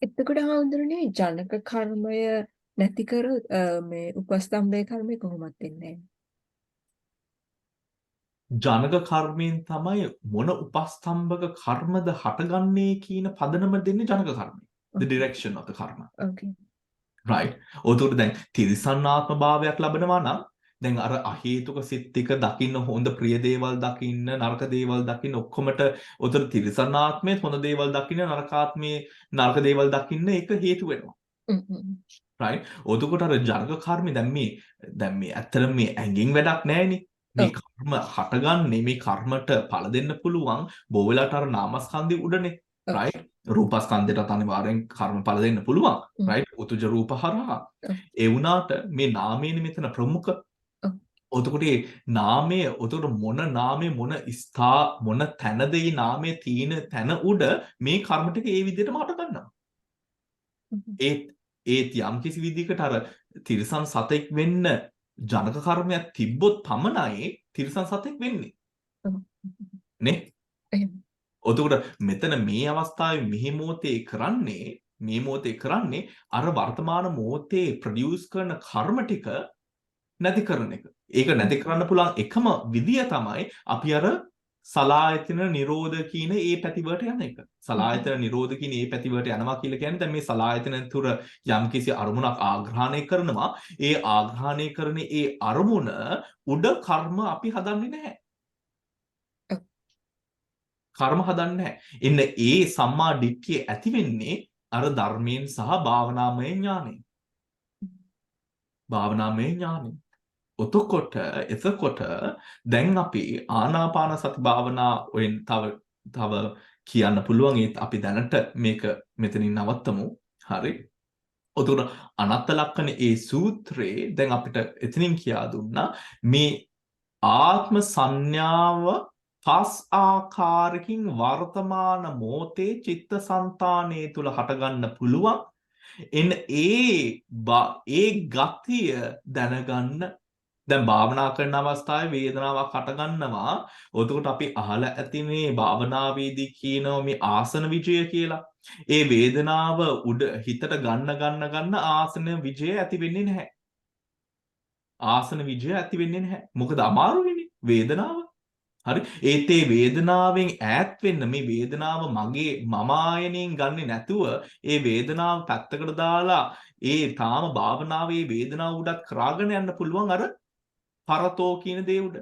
D: එතකොට හඳුරන්නේ ජනක කර්මය නැති කරොත් මේ උපස්තම්භය කර්මය කොහොමත් වෙන්නේ නැහැ.
A: ජනක කර්මයෙන් තමයි මොන උපස්තම්භක කර්මද හටගන්නේ කියන පදනම දෙන්නේ ජනක කර්මය. The direction of the karma.
D: Okay.
A: Right. ඔතකොට දැන් තිරිසන්නාත්ම භාවයක් ලබනවා නම් දැන් අර අහේතුක සිත් ටික දකින්න හොඳ ප්‍රිය දේවල් දකින්න නරක දේවල් දකින්න ඔක්කොමට උතර තිරිසන්නාත්මයේ හොඳ දේවල් දකින්න නරකාත්මයේ නරක දේවල් දකින්න ඒක හේතු වෙනවා. right. ඔතකොට අර ජනක කර්මය දැන් මේ ඇත්තටම මේ ඇඟින් වැඩක් නැහැනේ. මේ කර්ම හටගන්නේ මේ කර්මට ඵල දෙන්න පුළුවන් බොහෝ වෙලාවට අර නාමස්කන්ධي උඩනේ. right. රූපස්කන්ධයට අනිවාර්යෙන් කර්ම ඵල දෙන්න පුළුවන්. right. උතුජ රූප හරහා. ඒ වුණාට මේ නාමයෙන් මෙතන ප්‍රමුඛ. ඔතකොට මේ නාමය ඔතකොට මොන නාමය මොන තැනද මේ නාමයේ තියෙන තැන උඩ මේ කර්ම ටික ඒ විදිහටම හට ගන්නවා. ඒත් යම් කිසි විදිහකට අර තිරිසන් සතෙක් වෙන්න ජනක කර්මයක් තිබ්බොත් පමණයි තිරිසන් සතෙක් වෙන්නේ. නේ? ඔතකොට මෙතන මේ අවස්ථාවේ මේ මොහොතේ කරන්නේ අර වර්තමාන මොහොතේ ප්‍රොඩියුස් කරන කර්ම ටික නැති කරන එක. ඒක නැති කරන්න පුළුවන් එකම විදිය තමයි අපි අර සලායතන නිරෝධ කියන ඒ පැතිවලට යන එක. සලායතන නිරෝධ කියන ඒ පැතිවලට යනවා කියලා කියන්නේ දැන් මේ සලායතන තුර යම්කිසි අරමුණක් ආග්‍රහණය කරනවා. ඒ ආග්‍රහණය කරන ඒ අරමුණ උඩ කර්ම අපි හදන්නේ නැහැ. කර්ම හදන්නේ නැහැ. එන්න ඒ සම්මා දිට්ඨිය ඇති වෙන්නේ අර ධර්මයෙන් සහ භාවනාමය ඥාණයෙන්. භාවනාමය ඥාණයෙන්. එතකොට දැන් අපි ආනාපාන සති භාවනාවෙන් තව කියන්න පුළුවන් ඒත් අපි දැනට මේක මෙතනින් නවත්තමු. හරි. එතකොට අනත්ත ලක්ෂණ ඒ සූත්‍රේ දැන් අපිට එතනින් කියා දුන්නා මේ ආත්ම සංඥාව පස් ආකාරකින් වර්තමාන මොහොතේ චිත්තසංතානයේ තුල හටගන්න පුළුවන්. ඒ ගතිය දැනගන්න දැන් භාවනා කරන අවස්ථාවේ වේදනාවක් හටගන්නවා. එතකොට අපි අහලා ඇති මේ භාවනාවේදී කියනවා මේ ආසන විජය කියලා. ඒ වේදනාව හිතට ගන්න ආසන විජය ඇති වෙන්නේ නැහැ. ආසන විජය ඇති වෙන්නේ නැහැ. මොකද අමාරුයිනේ වේදනාව. හරි. ඒත් ඒ වේදනාවෙන් ඈත් වෙන්න මේ වේදනාව මගේ මම ආයනෙන් ගන්නෙ නැතුව ඒ වේදනාව පැත්තකට දාලා ඒ තාම භාවනාවේ වේදනාව උඩත් කරාගෙන යන්න පුළුවන් අර පරතෝ කියන දේ උඩ.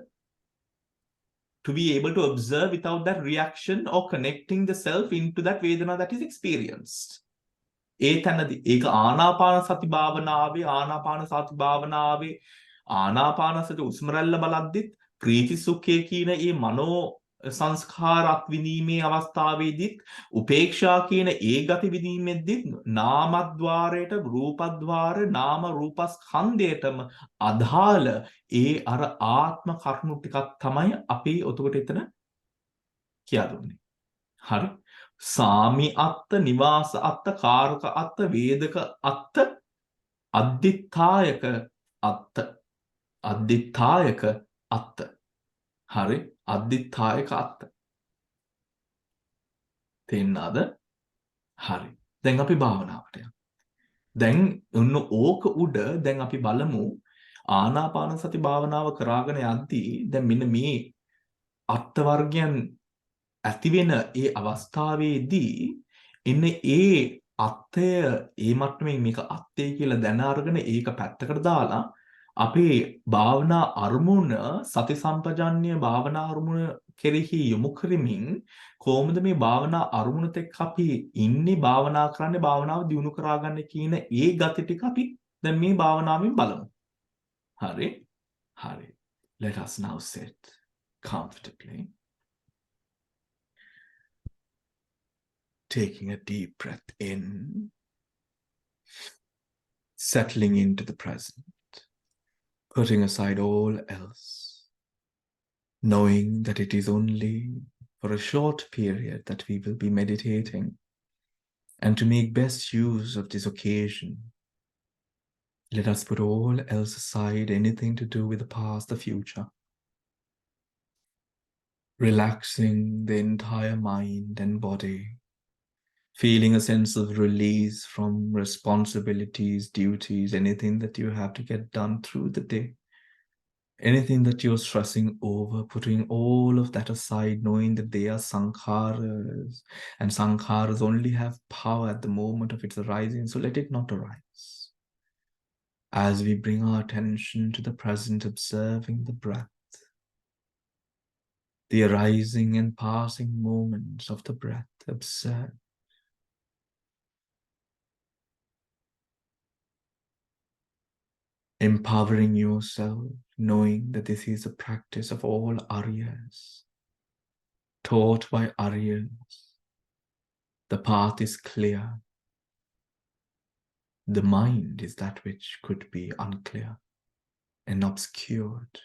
A: To be able to observe without that reaction or connecting the self into that vedana that is experienced. ඒ තැනදී ඒක ආනාපාන සති භාවනාවේ ආනාපාන සති උස්ම රැල්ල බලද්දිත් ප්‍රීති සුඛය කියන මේ මනෝ සංස්කාරත් විඳීමේ අවස්ථාවේදීත් උපේක්ෂා කියන ඒ ගති විඳීමෙද්දීත් නාමද්්වාරයට රූපද්්වාර නාම රූපස්කන්ධයටම අදාළ ඒ අර ආත්ම කරුණු ටිකක් තමයි අපි ඔතකොට එතන කියා දුන්නේ. හරි. සාමි අත්ත නිවාස අත්ත කාරක අත්ත වේදක අත්ත අද්දිත්තායක අත්ත හරි. අද්දිත්තායක අත්ත තේන්නාද? හරි. දැන් අපි භාවනාවට යමු. දැන් ඔන්න ඕක උඩ දැන් අපි බලමු ආනාපාන සති භාවනාව කරාගෙන යද්දී දැන් මෙන්න මේ අත්ත වර්ගයන් ඇති වෙන ඒ අවස්ථාවේදී ඉන්නේ ඒ අත්ය ඒ මට්ටමින් මේක අත්ය කියලා දැන අරගෙන ඒක පැත්තකට දාලා අපේ භාවනා අරමුණ සති සම්පජාන්‍ය භාවනා අරමුණ කෙරෙහි යොමු කරමින් කොහොමද මේ භාවනා අරමුණත් එක්ක අපි ඉන්නේ භාවනා කරන්නේ භාවනාව දියුණු කරගන්න කියන ඒ gati ටික අපි දැන් මේ භාවනාවෙන් බලමු. හරි. Let us now sit comfortably. Taking a deep breath in, settling into the present. Putting aside all else, knowing that it is only for a short period that we will be meditating, and to make best use of this occasion, let us put all else aside, anything to do with the past, the future, relaxing the entire mind and body, Feeling a sense of release from responsibilities, duties, anything that you have to get done through the day. Anything that you're stressing over, putting all of that aside, knowing that they are sankharas, and sankharas only have power at the moment of its arising, so let it not arise. As we bring our attention to the present, observing the breath, the arising and passing moments of the breath, observe. Empowering yourself, knowing that this is a practice of all Aryas, taught by Aryas. The path is clear. The mind is that which could be unclear and obscured.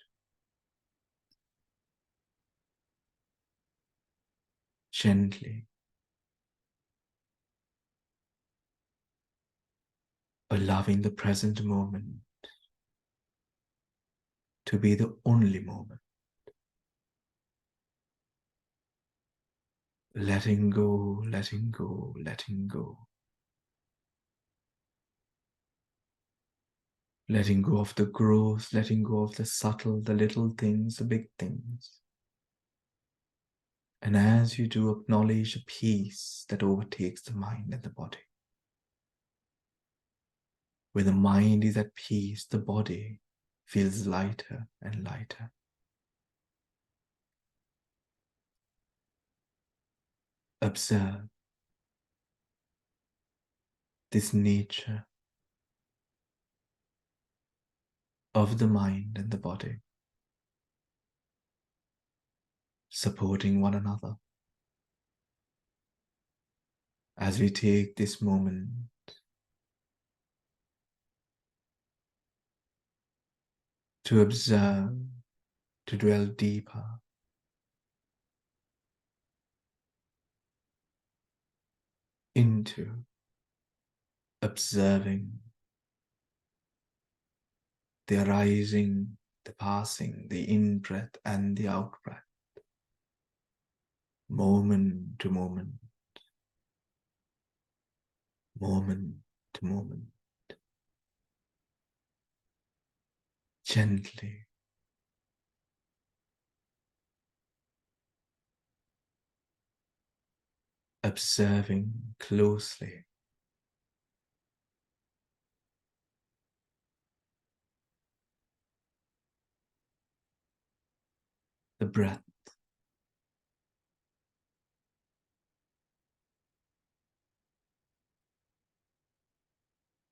A: Gently, allowing the present moment to be the only moment. Letting go, letting go, letting go. Letting go of the growth, letting go of the subtle, the little things, the big things. And as you do, acknowledge a peace that overtakes the mind and the body. When the mind is at peace, the body feels lighter and lighter. Observe this nature of the mind and the body, supporting one another. As we take this moment to observe, to dwell deeper into observing the arising, the passing, the in-breath and the out-breath, moment to moment, moment to moment, gently. Observing closely. The breath.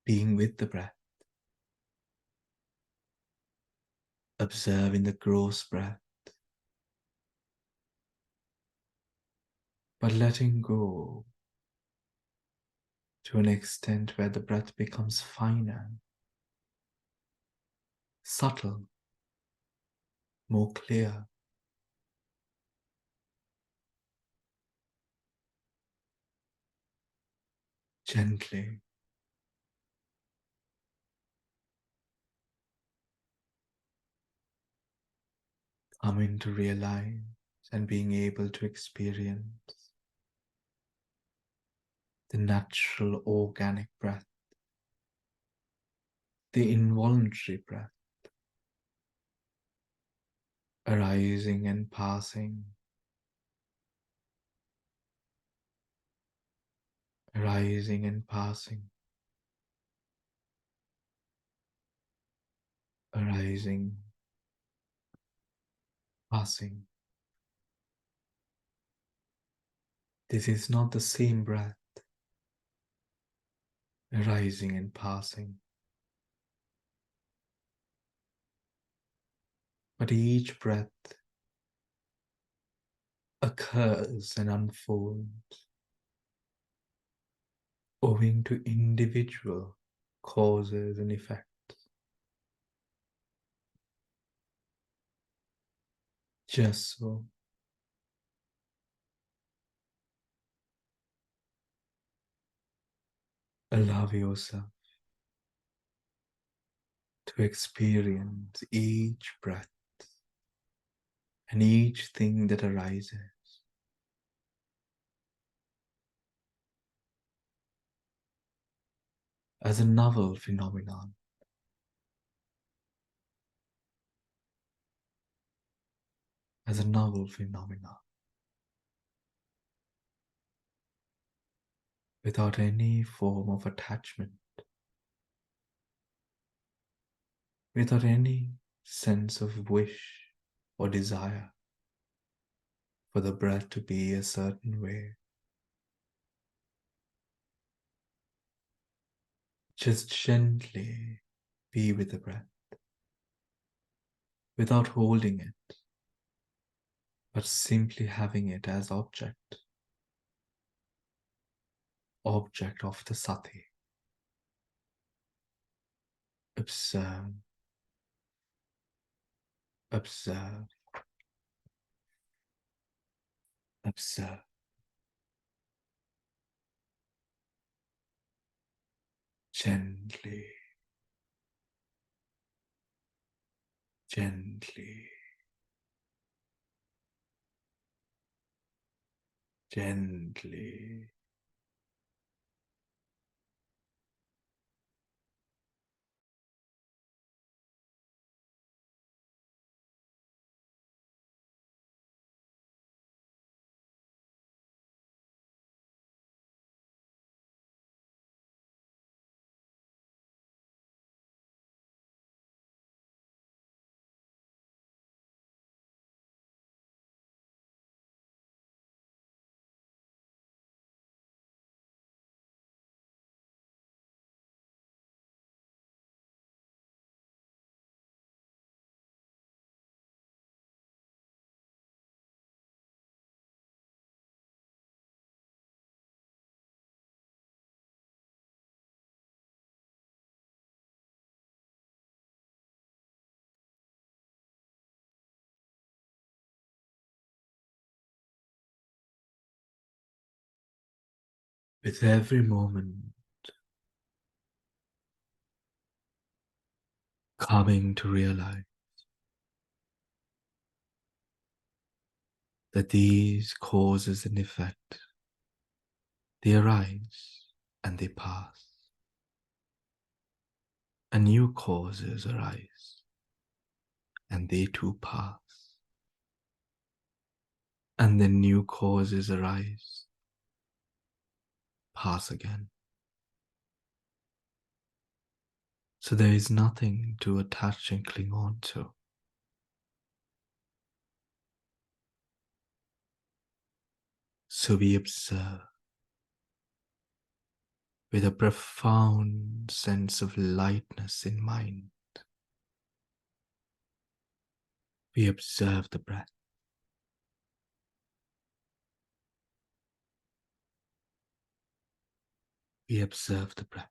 A: Being with the breath. Observing the gross breath. But letting go to an extent where the breath becomes finer, subtle, more clear. Gently. Coming to realize and being able to experience the natural organic breath, the involuntary breath, arising and passing, arising and passing, arising, passing. This is not the same breath, arising and passing, but each breath occurs and unfolds owing to individual causes and effects. Just so. Allow yourself to experience each breath and each thing that arises. as a novel phenomenon. As a novel phenomenon. Without any form of attachment. Without any sense of wish or desire for the breath to be a certain way. Just gently be with the breath, without holding it, but simply having it as object of the sati. Observe, observe, observe. Gently, gently, gently. With every moment coming to realize that these causes and effect, they arise and they pass, and new causes arise and they too pass, and then new causes arise, pass again. So there is nothing to attach and cling on to. So we observe with a profound sense of lightness in mind. We observe the breath. We observe the breath.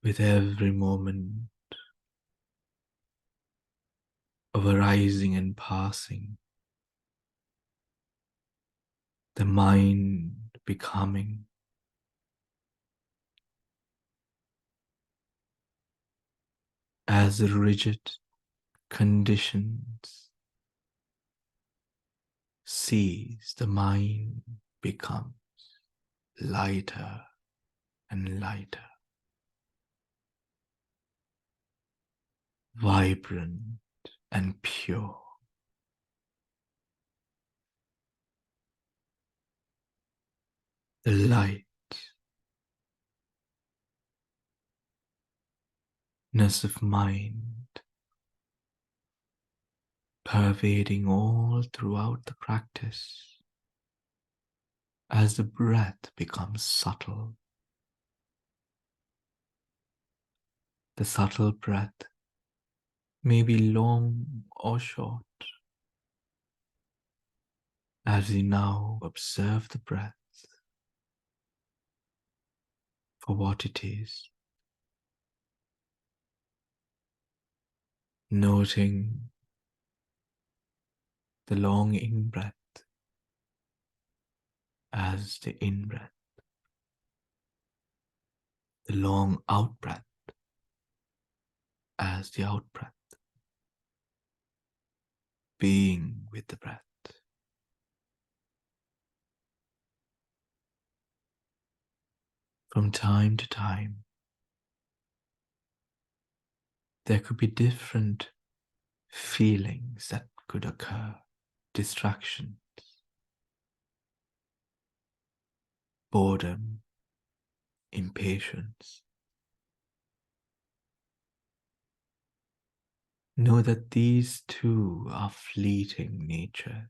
A: With every moment of arising and passing, the mind becoming as rigid conditions cease, the mind becomes lighter and lighter, vibrant and pure. The lightness of mind pervading all throughout the practice as the breath becomes subtle. The subtle breath may be long or short. As we now observe the breath for what it is, noting the long in-breath as the in-breath, the long out-breath as the out-breath, being with the breath. From time to time, there could be different feelings that could occur, distractions, boredom, impatience. Know that these too are fleeting natures.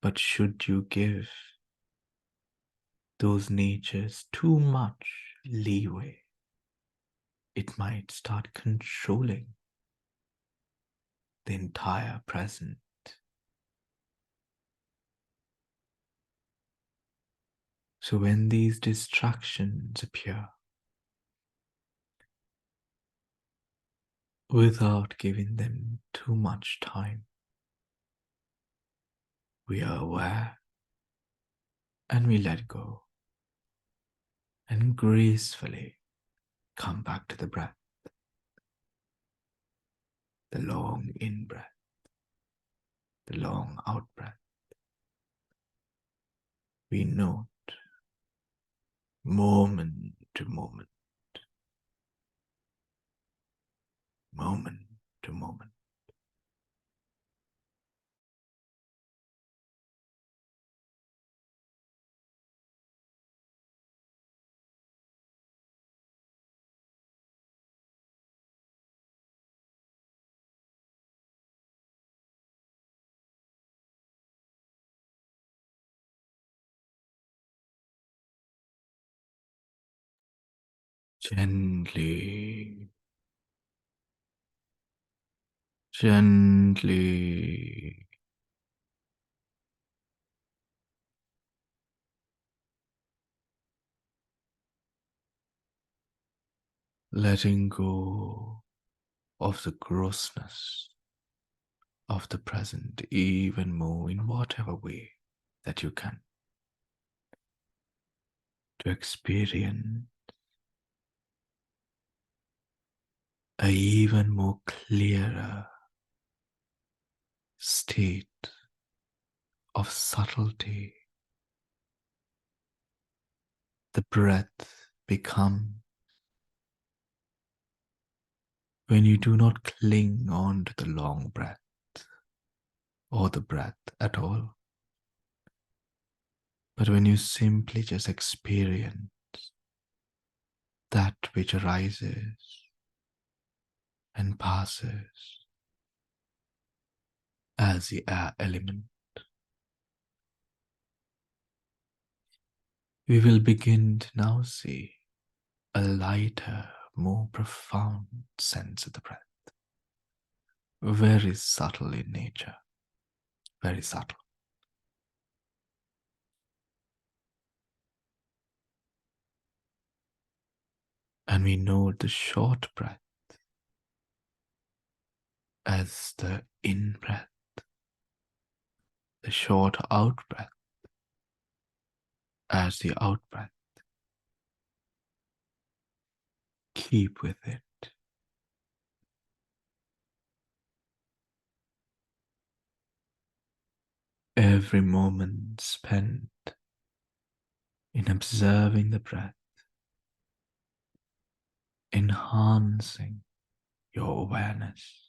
A: But should you give those natures too much leeway, it might start controlling the entire present. So when these distractions appear, without giving them too much time, we are aware and we let go and gracefully come back to the breath, the long in-breath, the long out-breath. We note moment to moment, moment to moment. Gently, gently, letting go of the grossness of the present even more in whatever way that you can, to experience a even more clearer state of subtlety. The breath becomes, when you do not cling on to the long breath or the breath at all, but when you simply just experience that which arises and passes as the air element, we will begin to now see a lighter, more profound sense of the breath, very subtle in nature, very subtle. And we know the short breath as the in-breath, the short out-breath as the out-breath. Keep with it. Every moment spent in observing the breath, enhancing your awareness,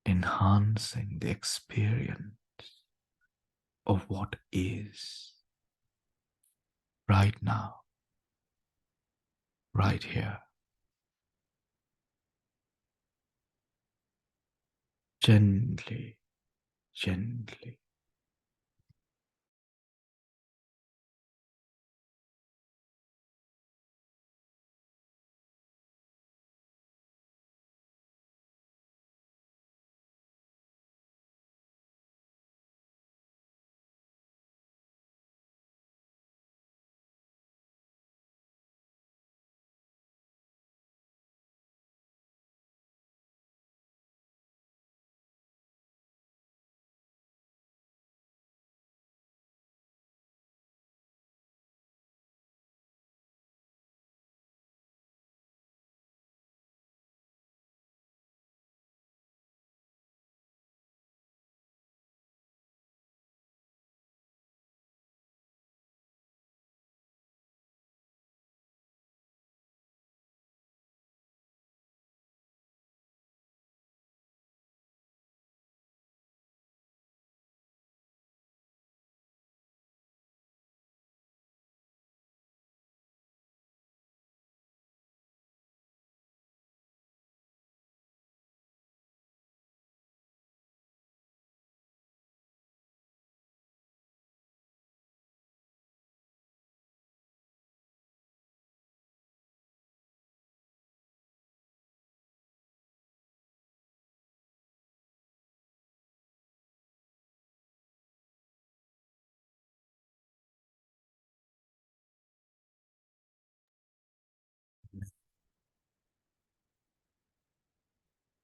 A: enhancing the experience of what is right now, right here. Gently, gently.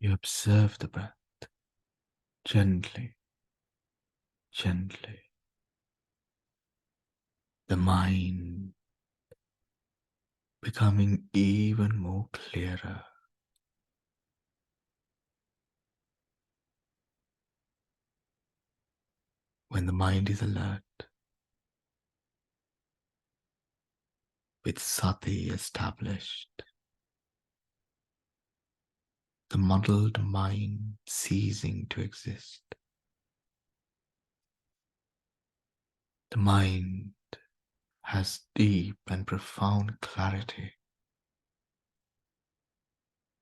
A: You observe the breath gently, gently. The mind becoming even more clearer. When the mind is alert, with sati established, the muddled mind ceasing to exist. The mind has deep and profound clarity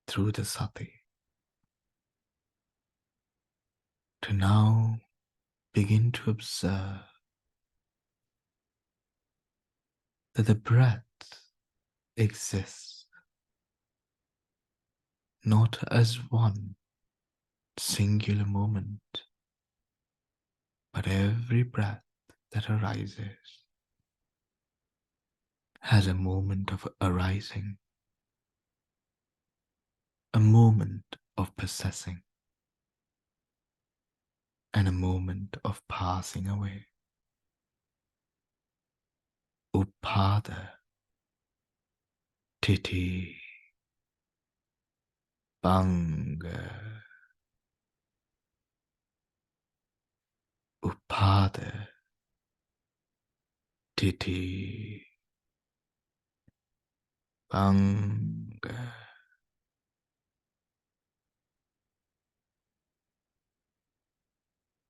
A: through the sati to now begin to observe that the breath exists not as one singular moment, but every breath that arises has a moment of arising, a moment of possessing, and a moment of passing away. Upada, titi, banga, upada, titi, banga.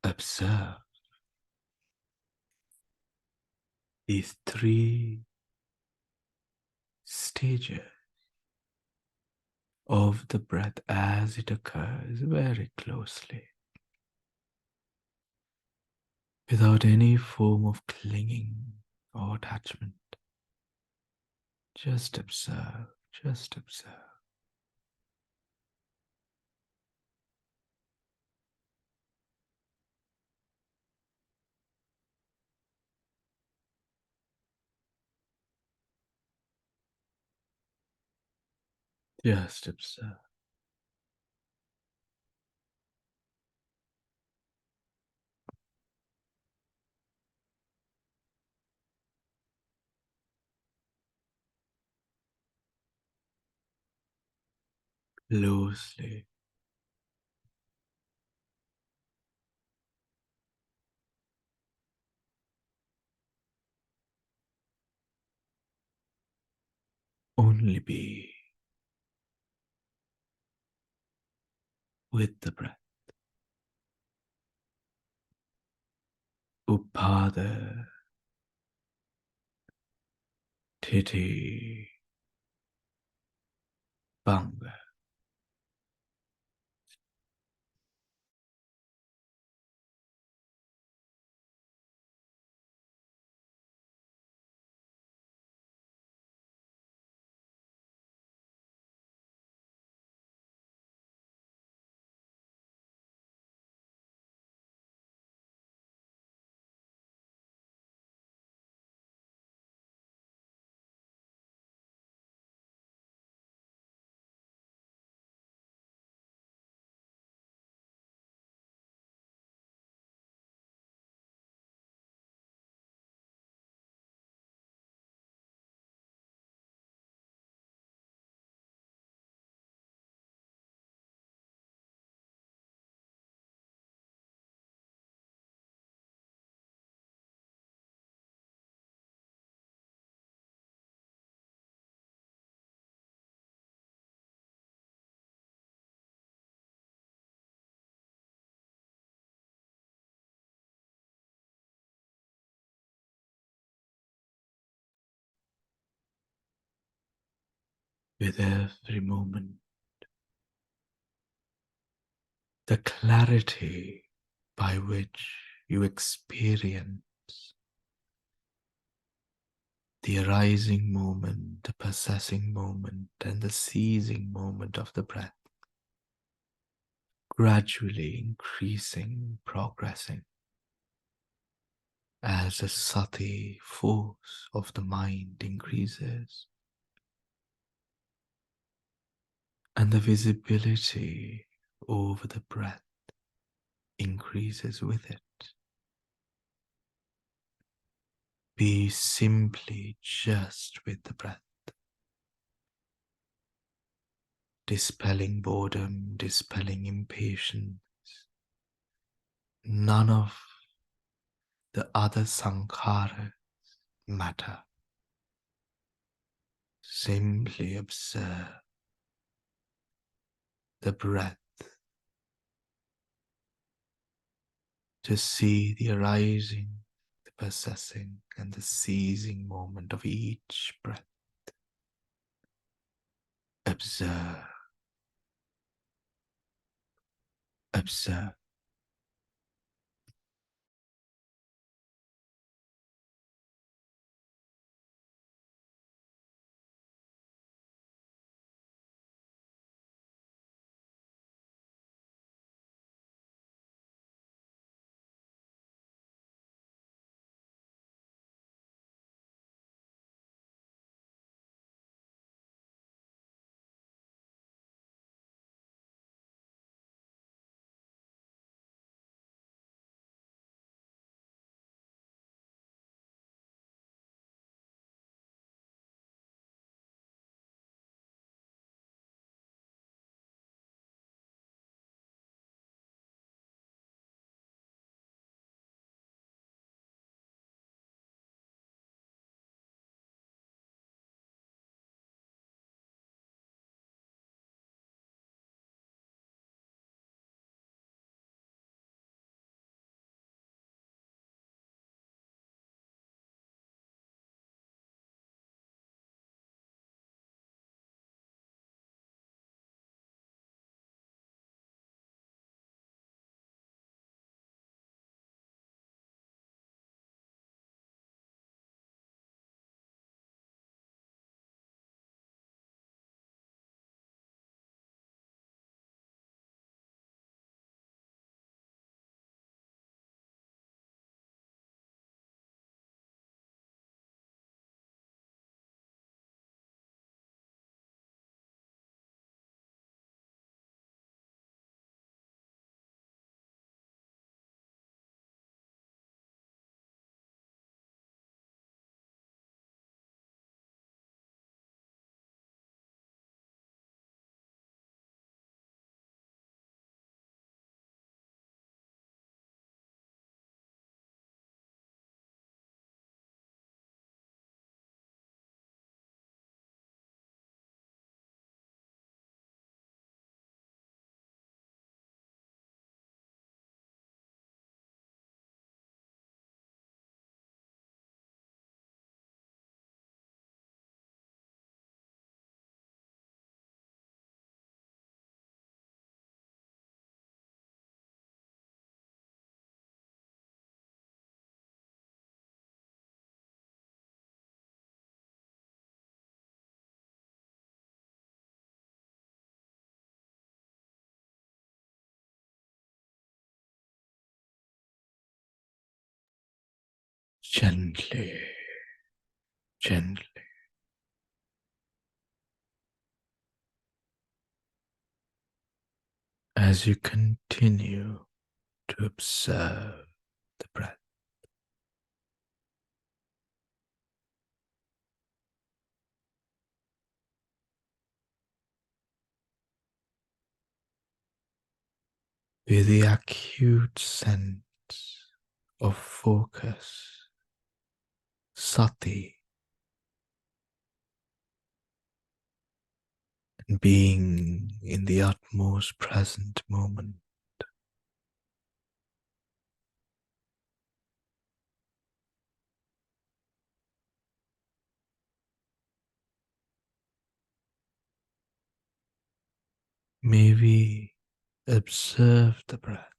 A: Observe these three stages of the breath as it occurs very closely, without any form of clinging or attachment. Just observe, just observe. Just observe. Closely. Only be with the breath. Upada, titi, banga. With every moment, the clarity by which you experience the arising moment, the possessing moment, and the ceasing moment of the breath, gradually increasing, progressing, as the sati force of the mind increases, and the visibility over the breath increases with it. Be simply just with the breath, dispelling boredom, dispelling impatience. None of the other sankharas matter. Simply observe the breath to see the arising, the possessing, and the ceasing moment of each breath. Observe, observe. Gently, gently. As you continue to observe the breath, with the acute sense of focus, sati, and being in the utmost present moment. May we observe the breath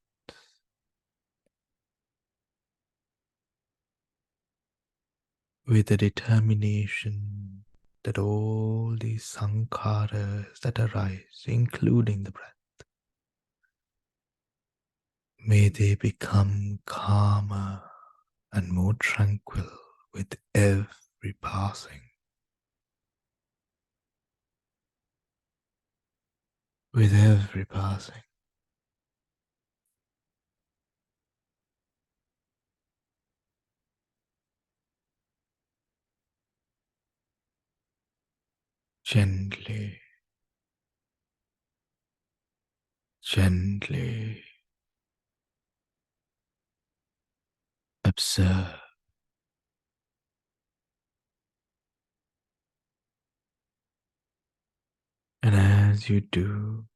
A: with the determination that all these sankharas that arise, including the breath, may they become calmer and more tranquil with every passing. With every passing. Gently, gently observe. And as you do,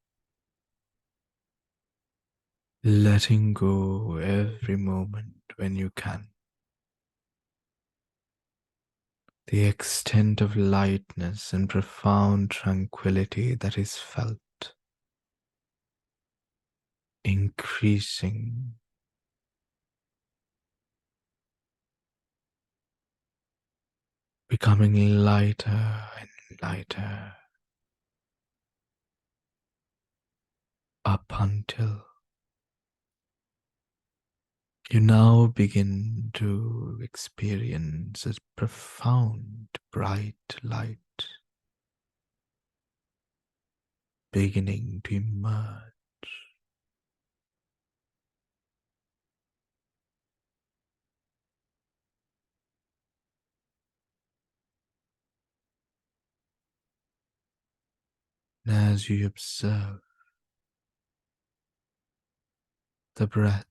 A: letting go every moment when you can, the extent of lightness and profound tranquility that is felt, increasing, becoming lighter and lighter, up until you now begin to experience a profound bright light beginning to emerge. And as you observe the breath,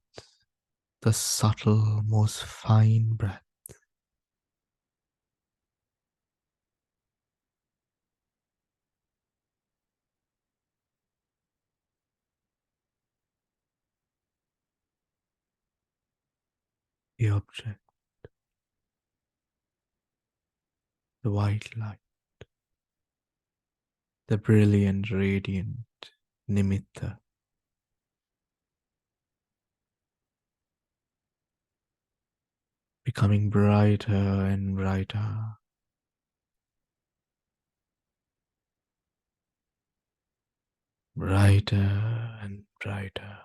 A: the subtle, most fine breath, the object, the white light, the brilliant, radiant nimitta, becoming brighter and brighter, brighter and brighter.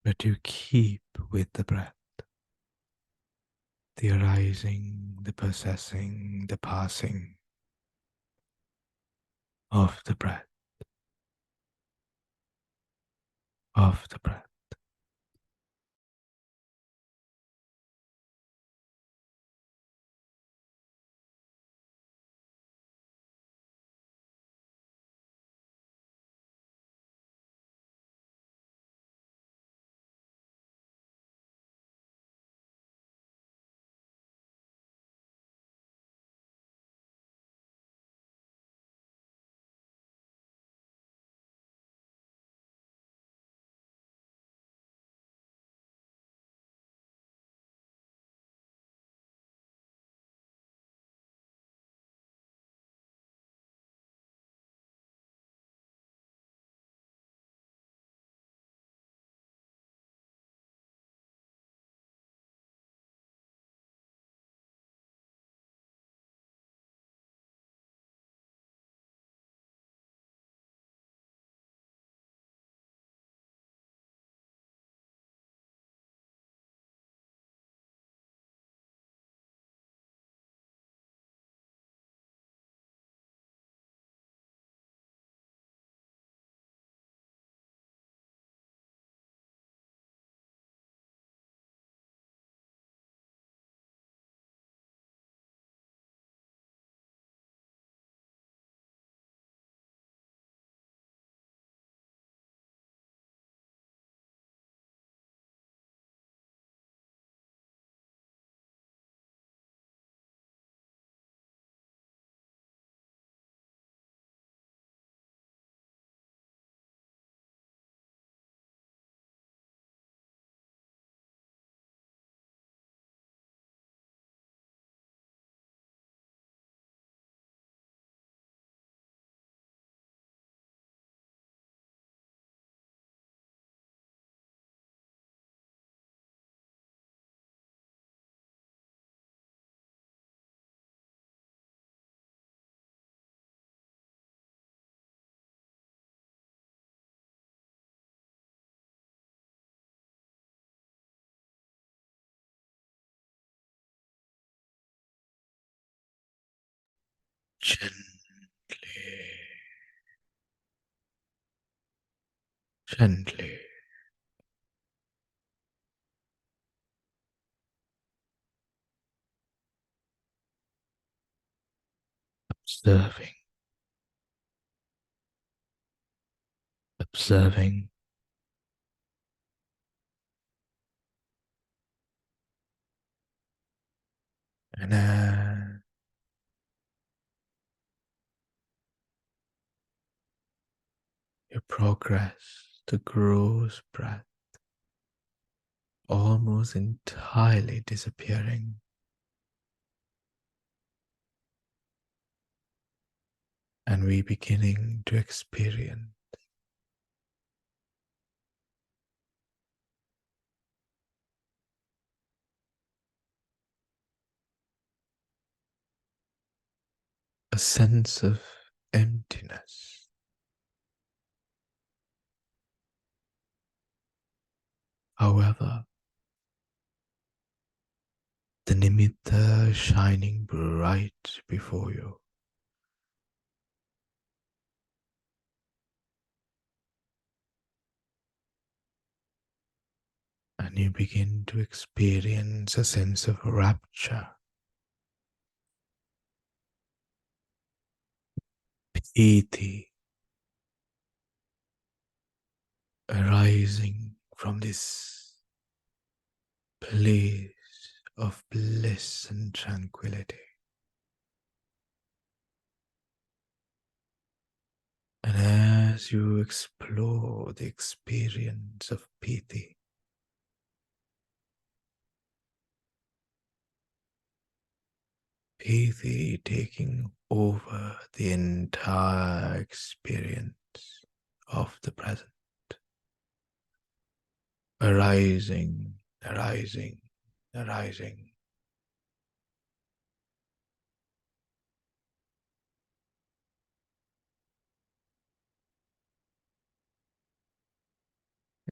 A: But you keep with the breath, the arising, the possessing, the passing of the breath, of the breath. Gently, gently. Observing, observing, and as you progress the gross breath almost entirely disappearing, and we beginning to experience a sense of emptiness. However, the nimitta shining bright before you, and you begin to experience a sense of rapture, piti, arising from this place of bliss and tranquility. And as you explore the experience of piti, piti taking over the entire experience of the present, arising, arising, arising.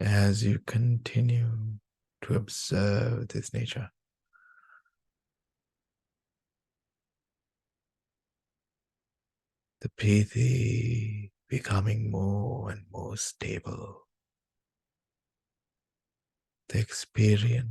A: As you continue to observe this nature, the piti becoming more and more stable, the experience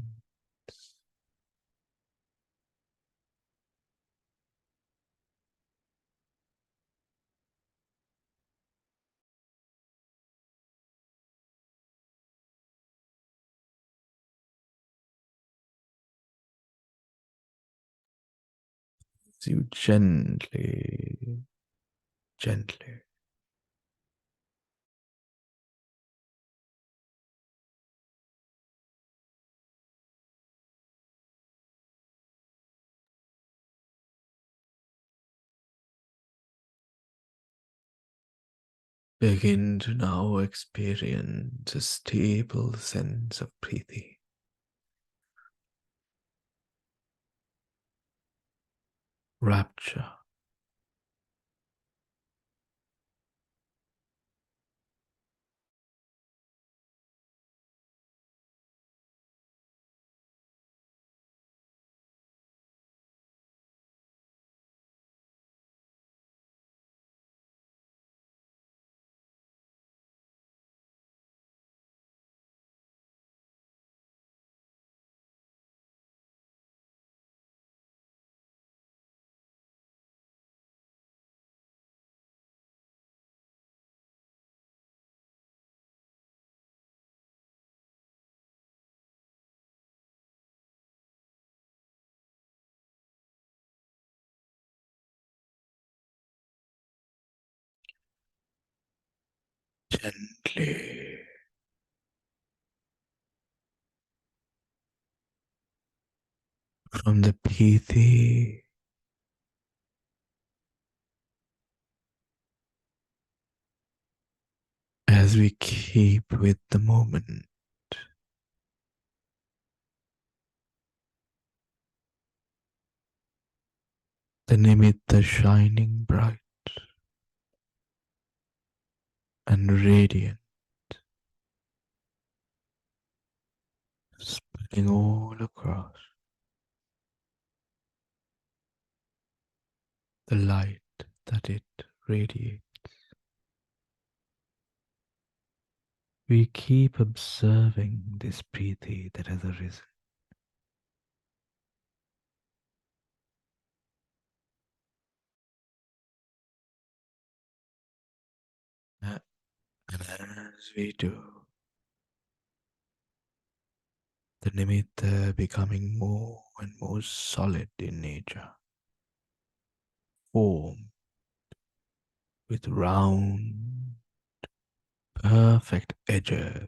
A: you gently, gently begin to now experience a stable sense of priti, rapture, gently. From the piti, as we keep with the moment, the nimitta shining bright and radiant, spreading all across the light that it radiates. We keep observing this Preeti that has arisen. And as we do, the nimitta becoming more and more solid in nature, formed with round, perfect edges.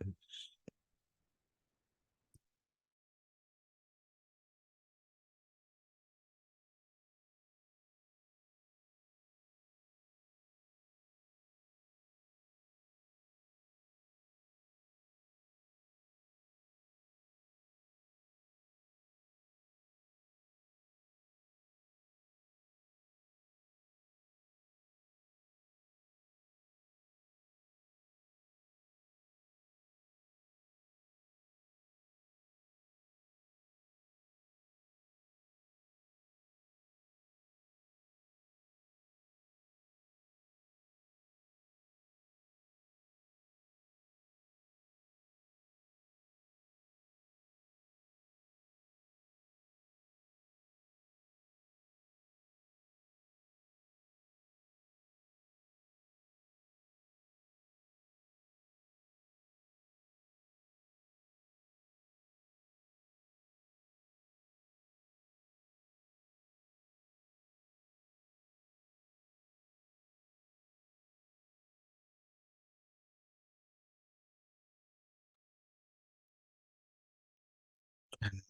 A: And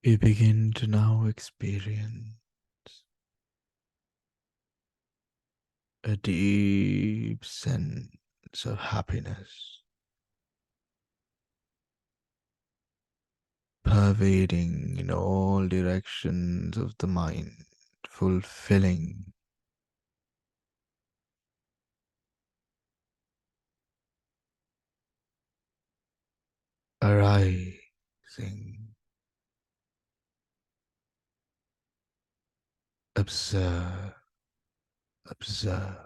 A: we begin to now experience a deep sense of happiness pervading in all directions of the mind, fulfilling arising, observe, observe.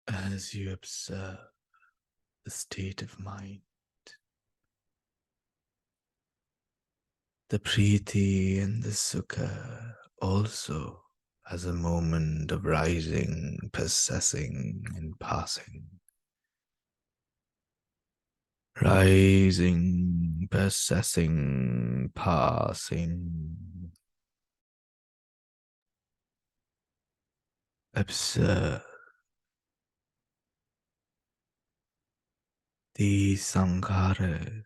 A: As you observe the state of mind, the Preeti and the Sukha also as a moment of rising, possessing, and passing. Rising, possessing, passing. Observe these sankharas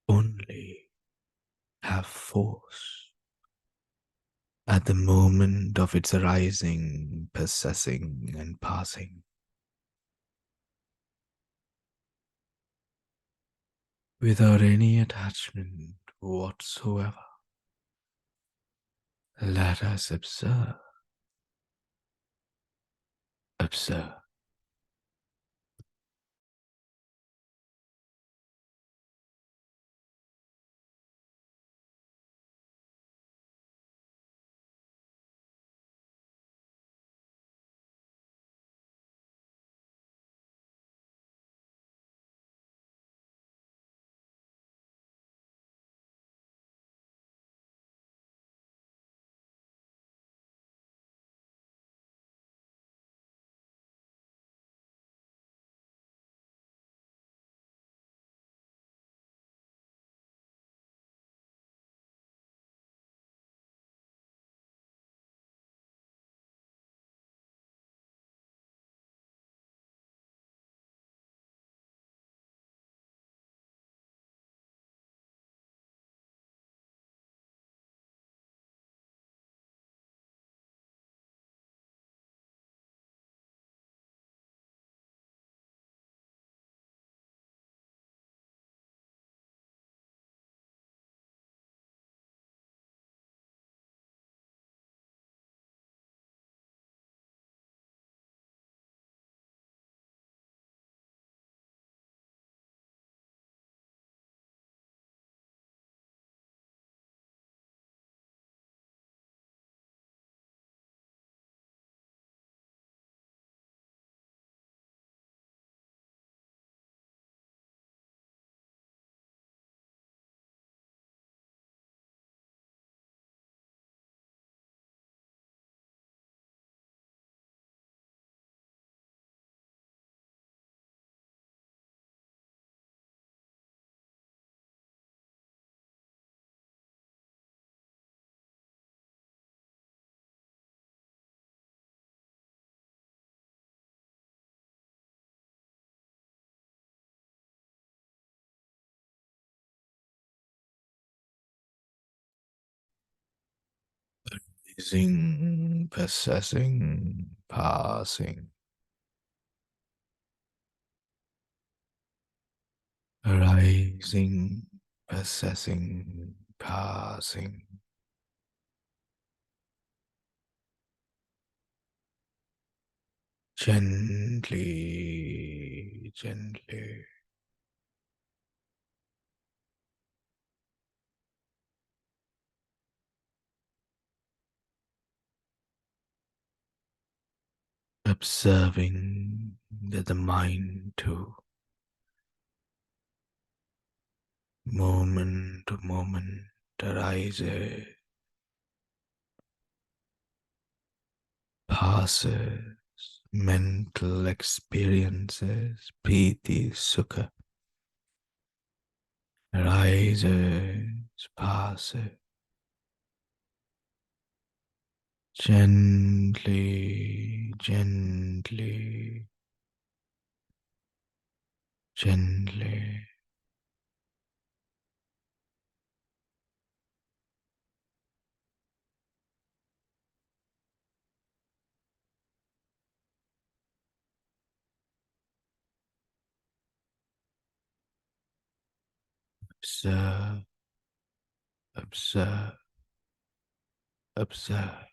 A: only have force at the moment of its arising, possessing, and passing. Without any attachment whatsoever. Let us observe. Observe. Rising, possessing, passing. Arising, possessing, passing. Gently, gently. Observing that the mind too, moment to moment, arises, passes, mental experiences, piti, sukha, arises, passes, gently, gently, gently. Observe, observe, observe.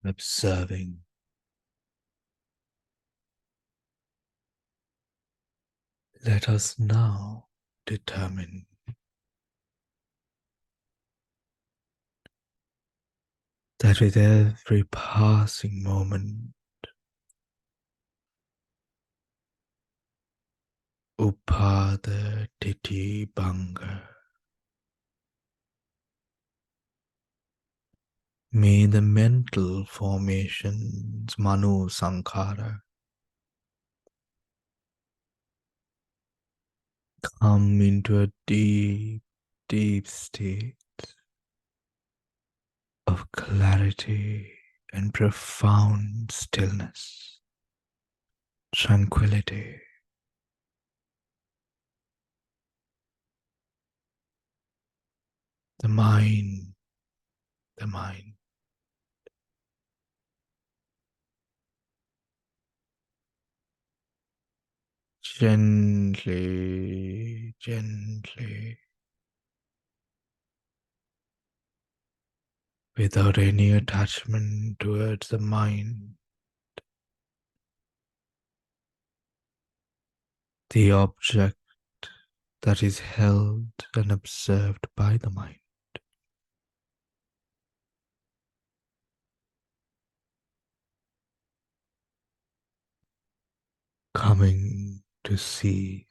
A: observing. Let us now determine that with every passing moment, Upada Titi Banga, may the mental formations Manu Sankhara come into a deep, deep state of clarity and profound stillness, tranquility. The mind, gently, gently, without any attachment towards the mind, the object that is held and observed by the mind. Coming to see,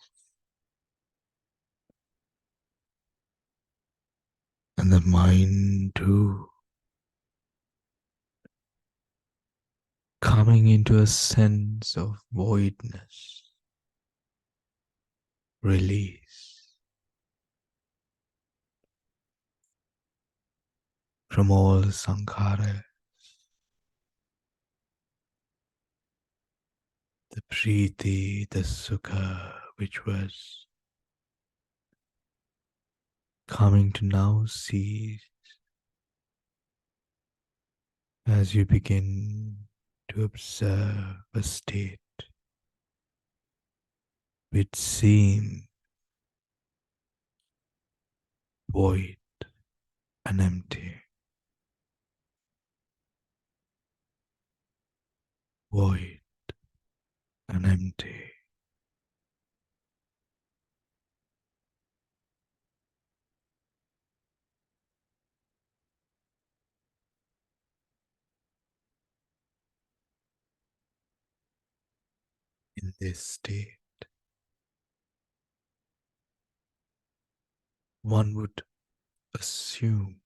A: and the mind too, coming into a sense of voidness, release from all sankhara, the priti, the sukha, which was coming to now cease as you begin to observe a state which seems void and empty, void and empty. In this state, one would assume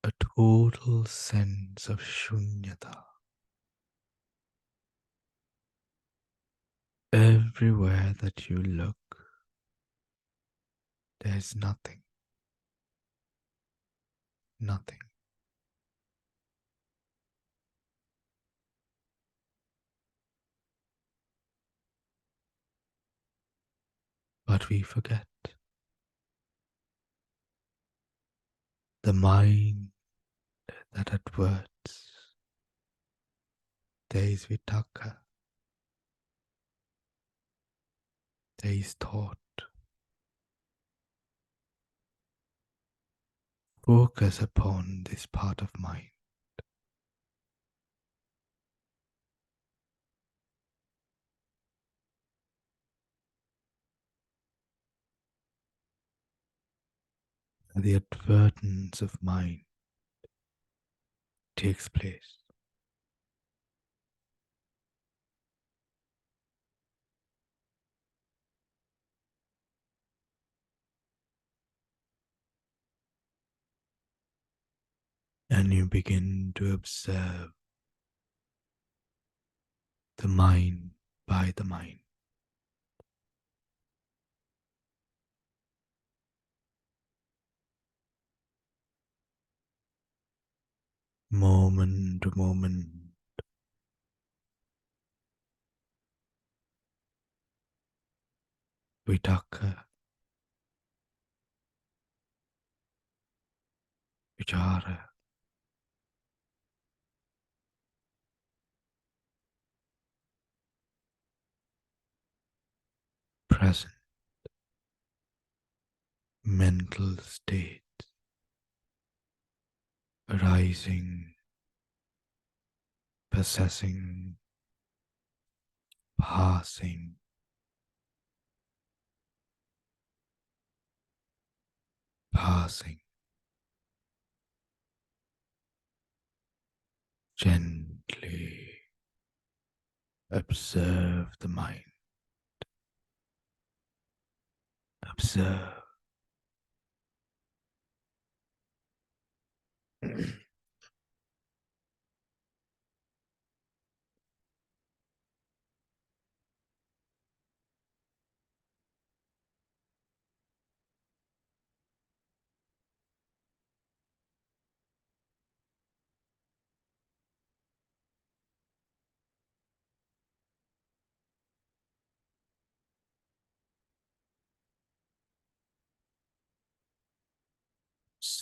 A: a total sense of shunyata. Everywhere that you look, there's nothing, nothing. But we forget. The mind that adverts, there is vitaka, there is thought. Focus upon this part of mind. The advertence of mind takes place. And you begin to observe the mind by the mind. Moment to moment, vitaka, vichara, present, mental state arising, possessing, passing, passing, gently observe the mind, observe.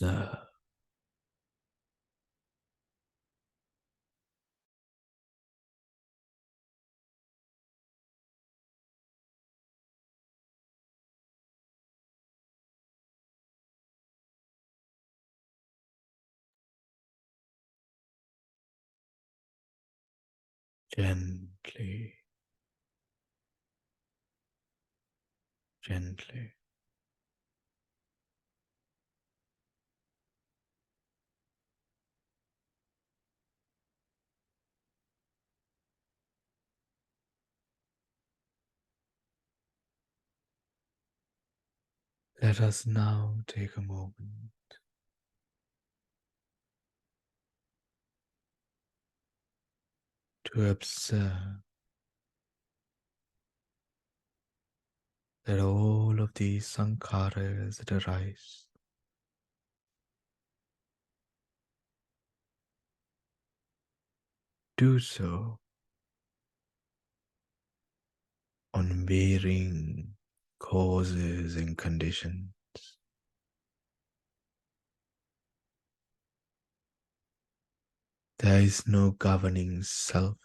A: Observe. Gently, gently. Let us now take a moment to observe that all of these sankharas that arise do so on varying causes and conditions. There is no governing self,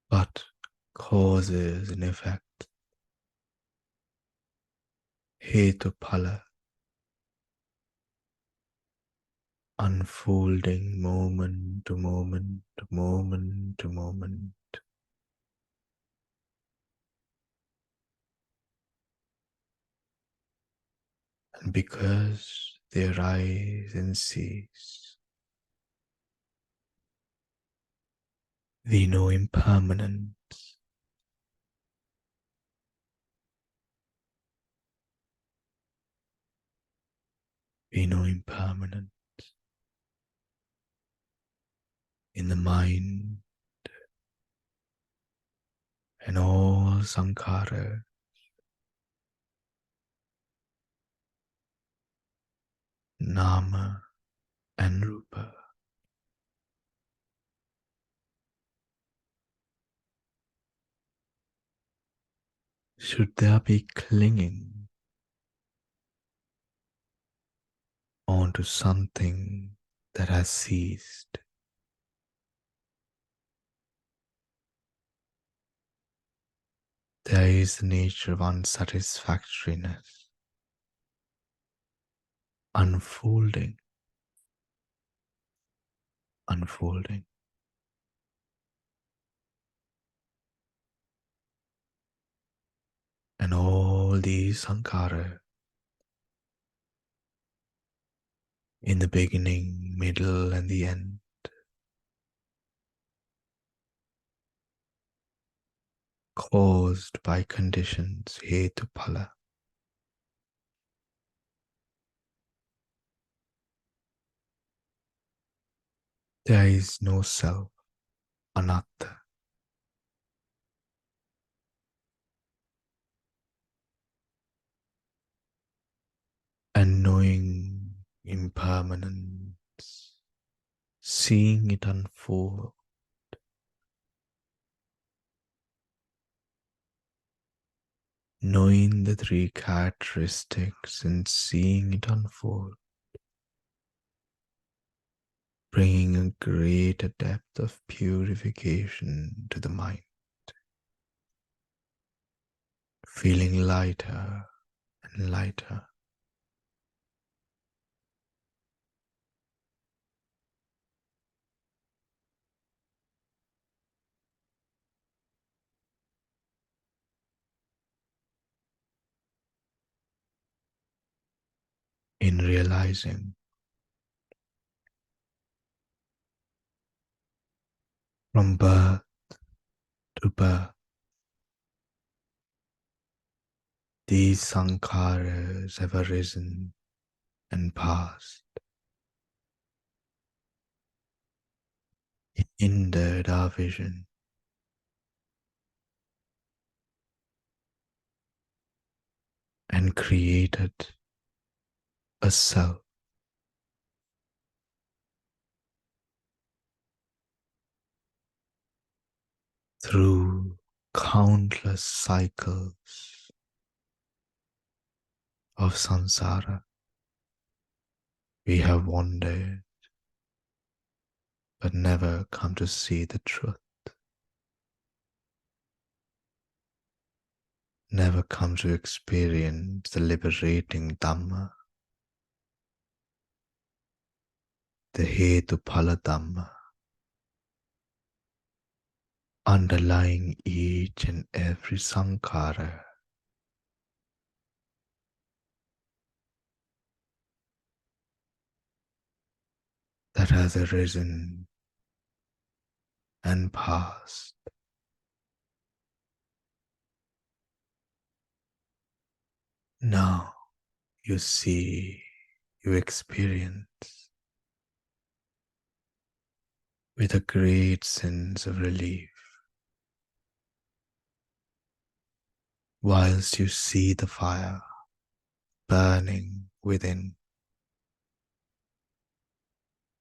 A: but causes and effect, hetuphala, unfolding moment to moment to moment to moment. And because they arise and cease, we know impermanence. We know impermanence in the mind and all sankhara, nama and rupa. Should there be clinging onto something that has ceased, there is the nature of unsatisfactoriness, unfolding, unfolding. And all these sankhara, in the beginning, middle, and the end, caused by conditions, hetuphala. There is no self, anatta. And knowing impermanence, seeing it unfold, knowing the three characteristics and seeing it unfold, bringing a greater depth of purification to the mind.
G: feeling lighter and lighter. In realizing from birth to birth, these sankharas have arisen and passed, hindered our vision, and created a self. Through countless cycles of samsara, we have wandered but never come to see the truth, never come to experience the liberating Dhamma, the Hetuphala Dhamma, underlying each and every sankhara, that has arisen and passed. Now you see, you experience with a great sense of relief, whilst you see the fire burning within.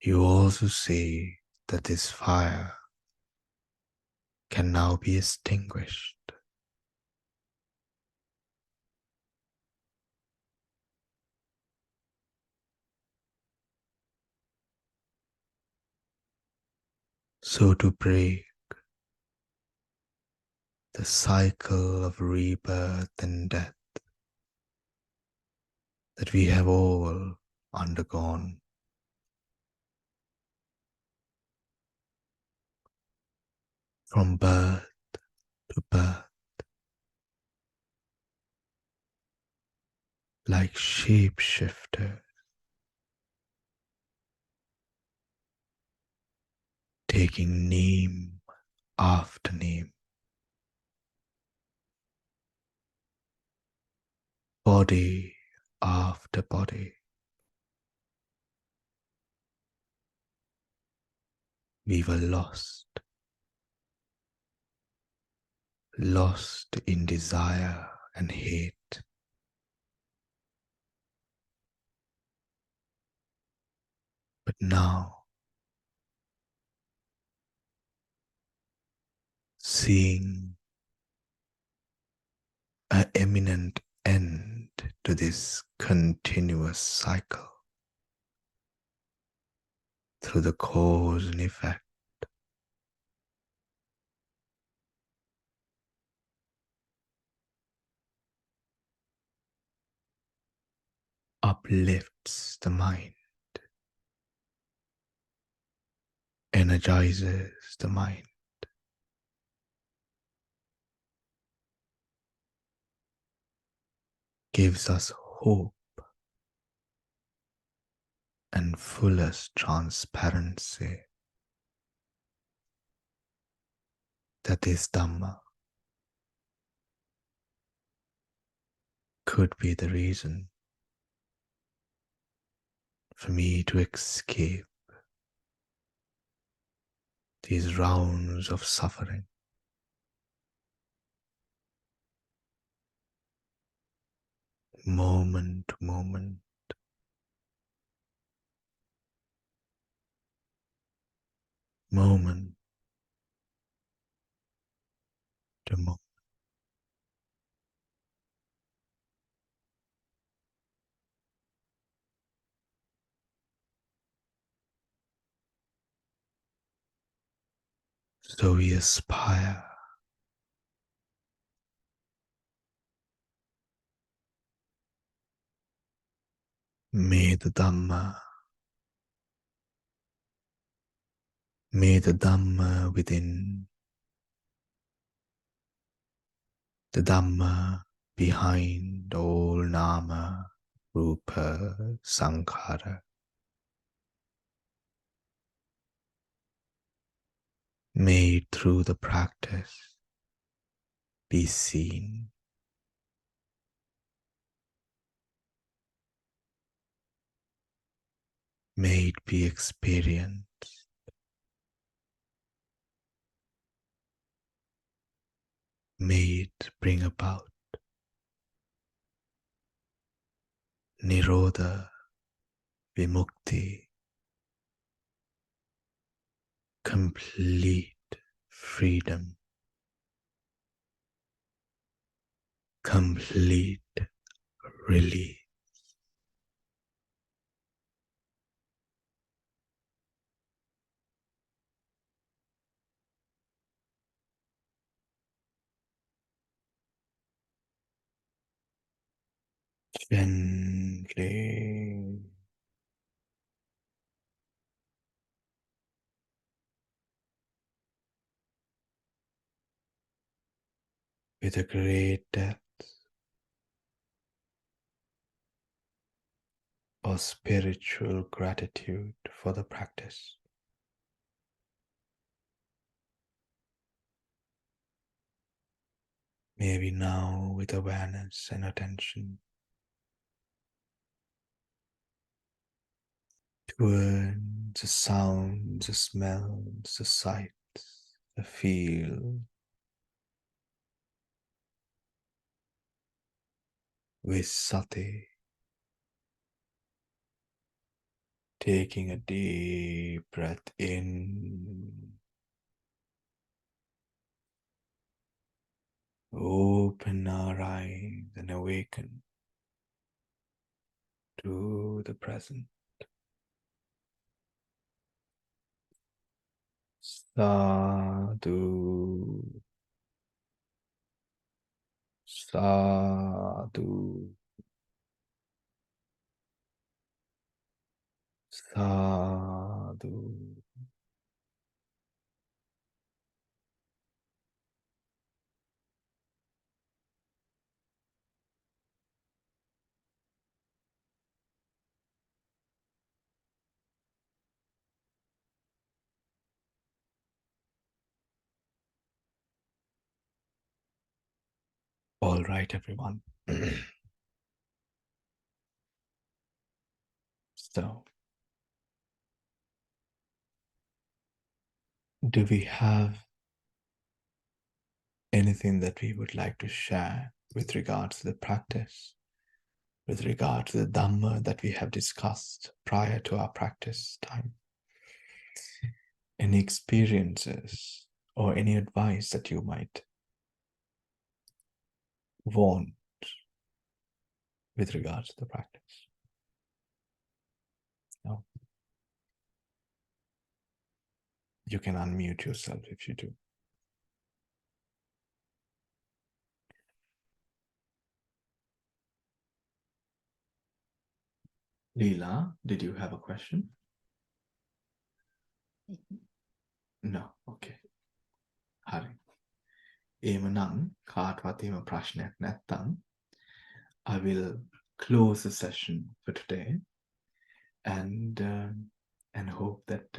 G: You also see that this fire can now be extinguished. So to break the cycle of rebirth and death that we have all undergone, from birth to birth, like shapeshifters, taking name after name, body after body. We were lost in desire and hate. But now, seeing an imminent end to this continuous cycle through the cause and effect, uplifts the mind, energizes the mind, gives us hope and fullest transparency that this Dhamma could be the reason for me to escape these rounds of suffering. Moment to moment, moment to moment. So we aspire May the Dhamma within, the Dhamma behind all Nama, Rupa, Sankhara, made through the practice, be seen. May it be experienced. May it bring about Nirodha, Vimukti, complete freedom, complete release. Gently with a great depth of spiritual gratitude for the practice. Maybe now with awareness and attention towards the sounds, the smells, the sights, the feel, with sati, taking a deep breath in, open our eyes and awaken to the present. Sadhu, sadhu, sadhu. All right, everyone. So, do we have anything that we would like to share with regards to the practice, with regard to the Dhamma that we have discussed prior to our practice time? Any experiences or any advice that you might want with regards to the practice? No? You can unmute yourself if you do. Leela, did you have a question? No. Okay. Hari. Emanang කාටවත් එහෙම ප්‍රශ්නයක් නැත්තම් I will close the session for today and hope that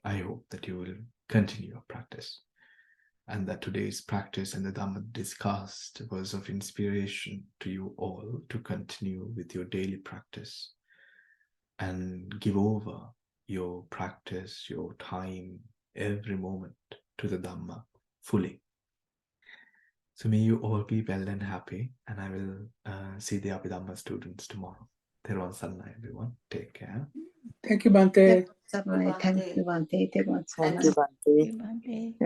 G: I hope that you will continue your practice and that today's practice and the Dhamma discussed was of inspiration to you all to continue with your daily practice and give over your practice, your time, every moment to the Dhamma fully. So may you all be well and happy, and I will see the Abhidhamma students tomorrow. Theron Sanna, everyone. Take care.
H: Thank you, Bante.
C: Thank you, Bante.
B: Thank you, Bhante.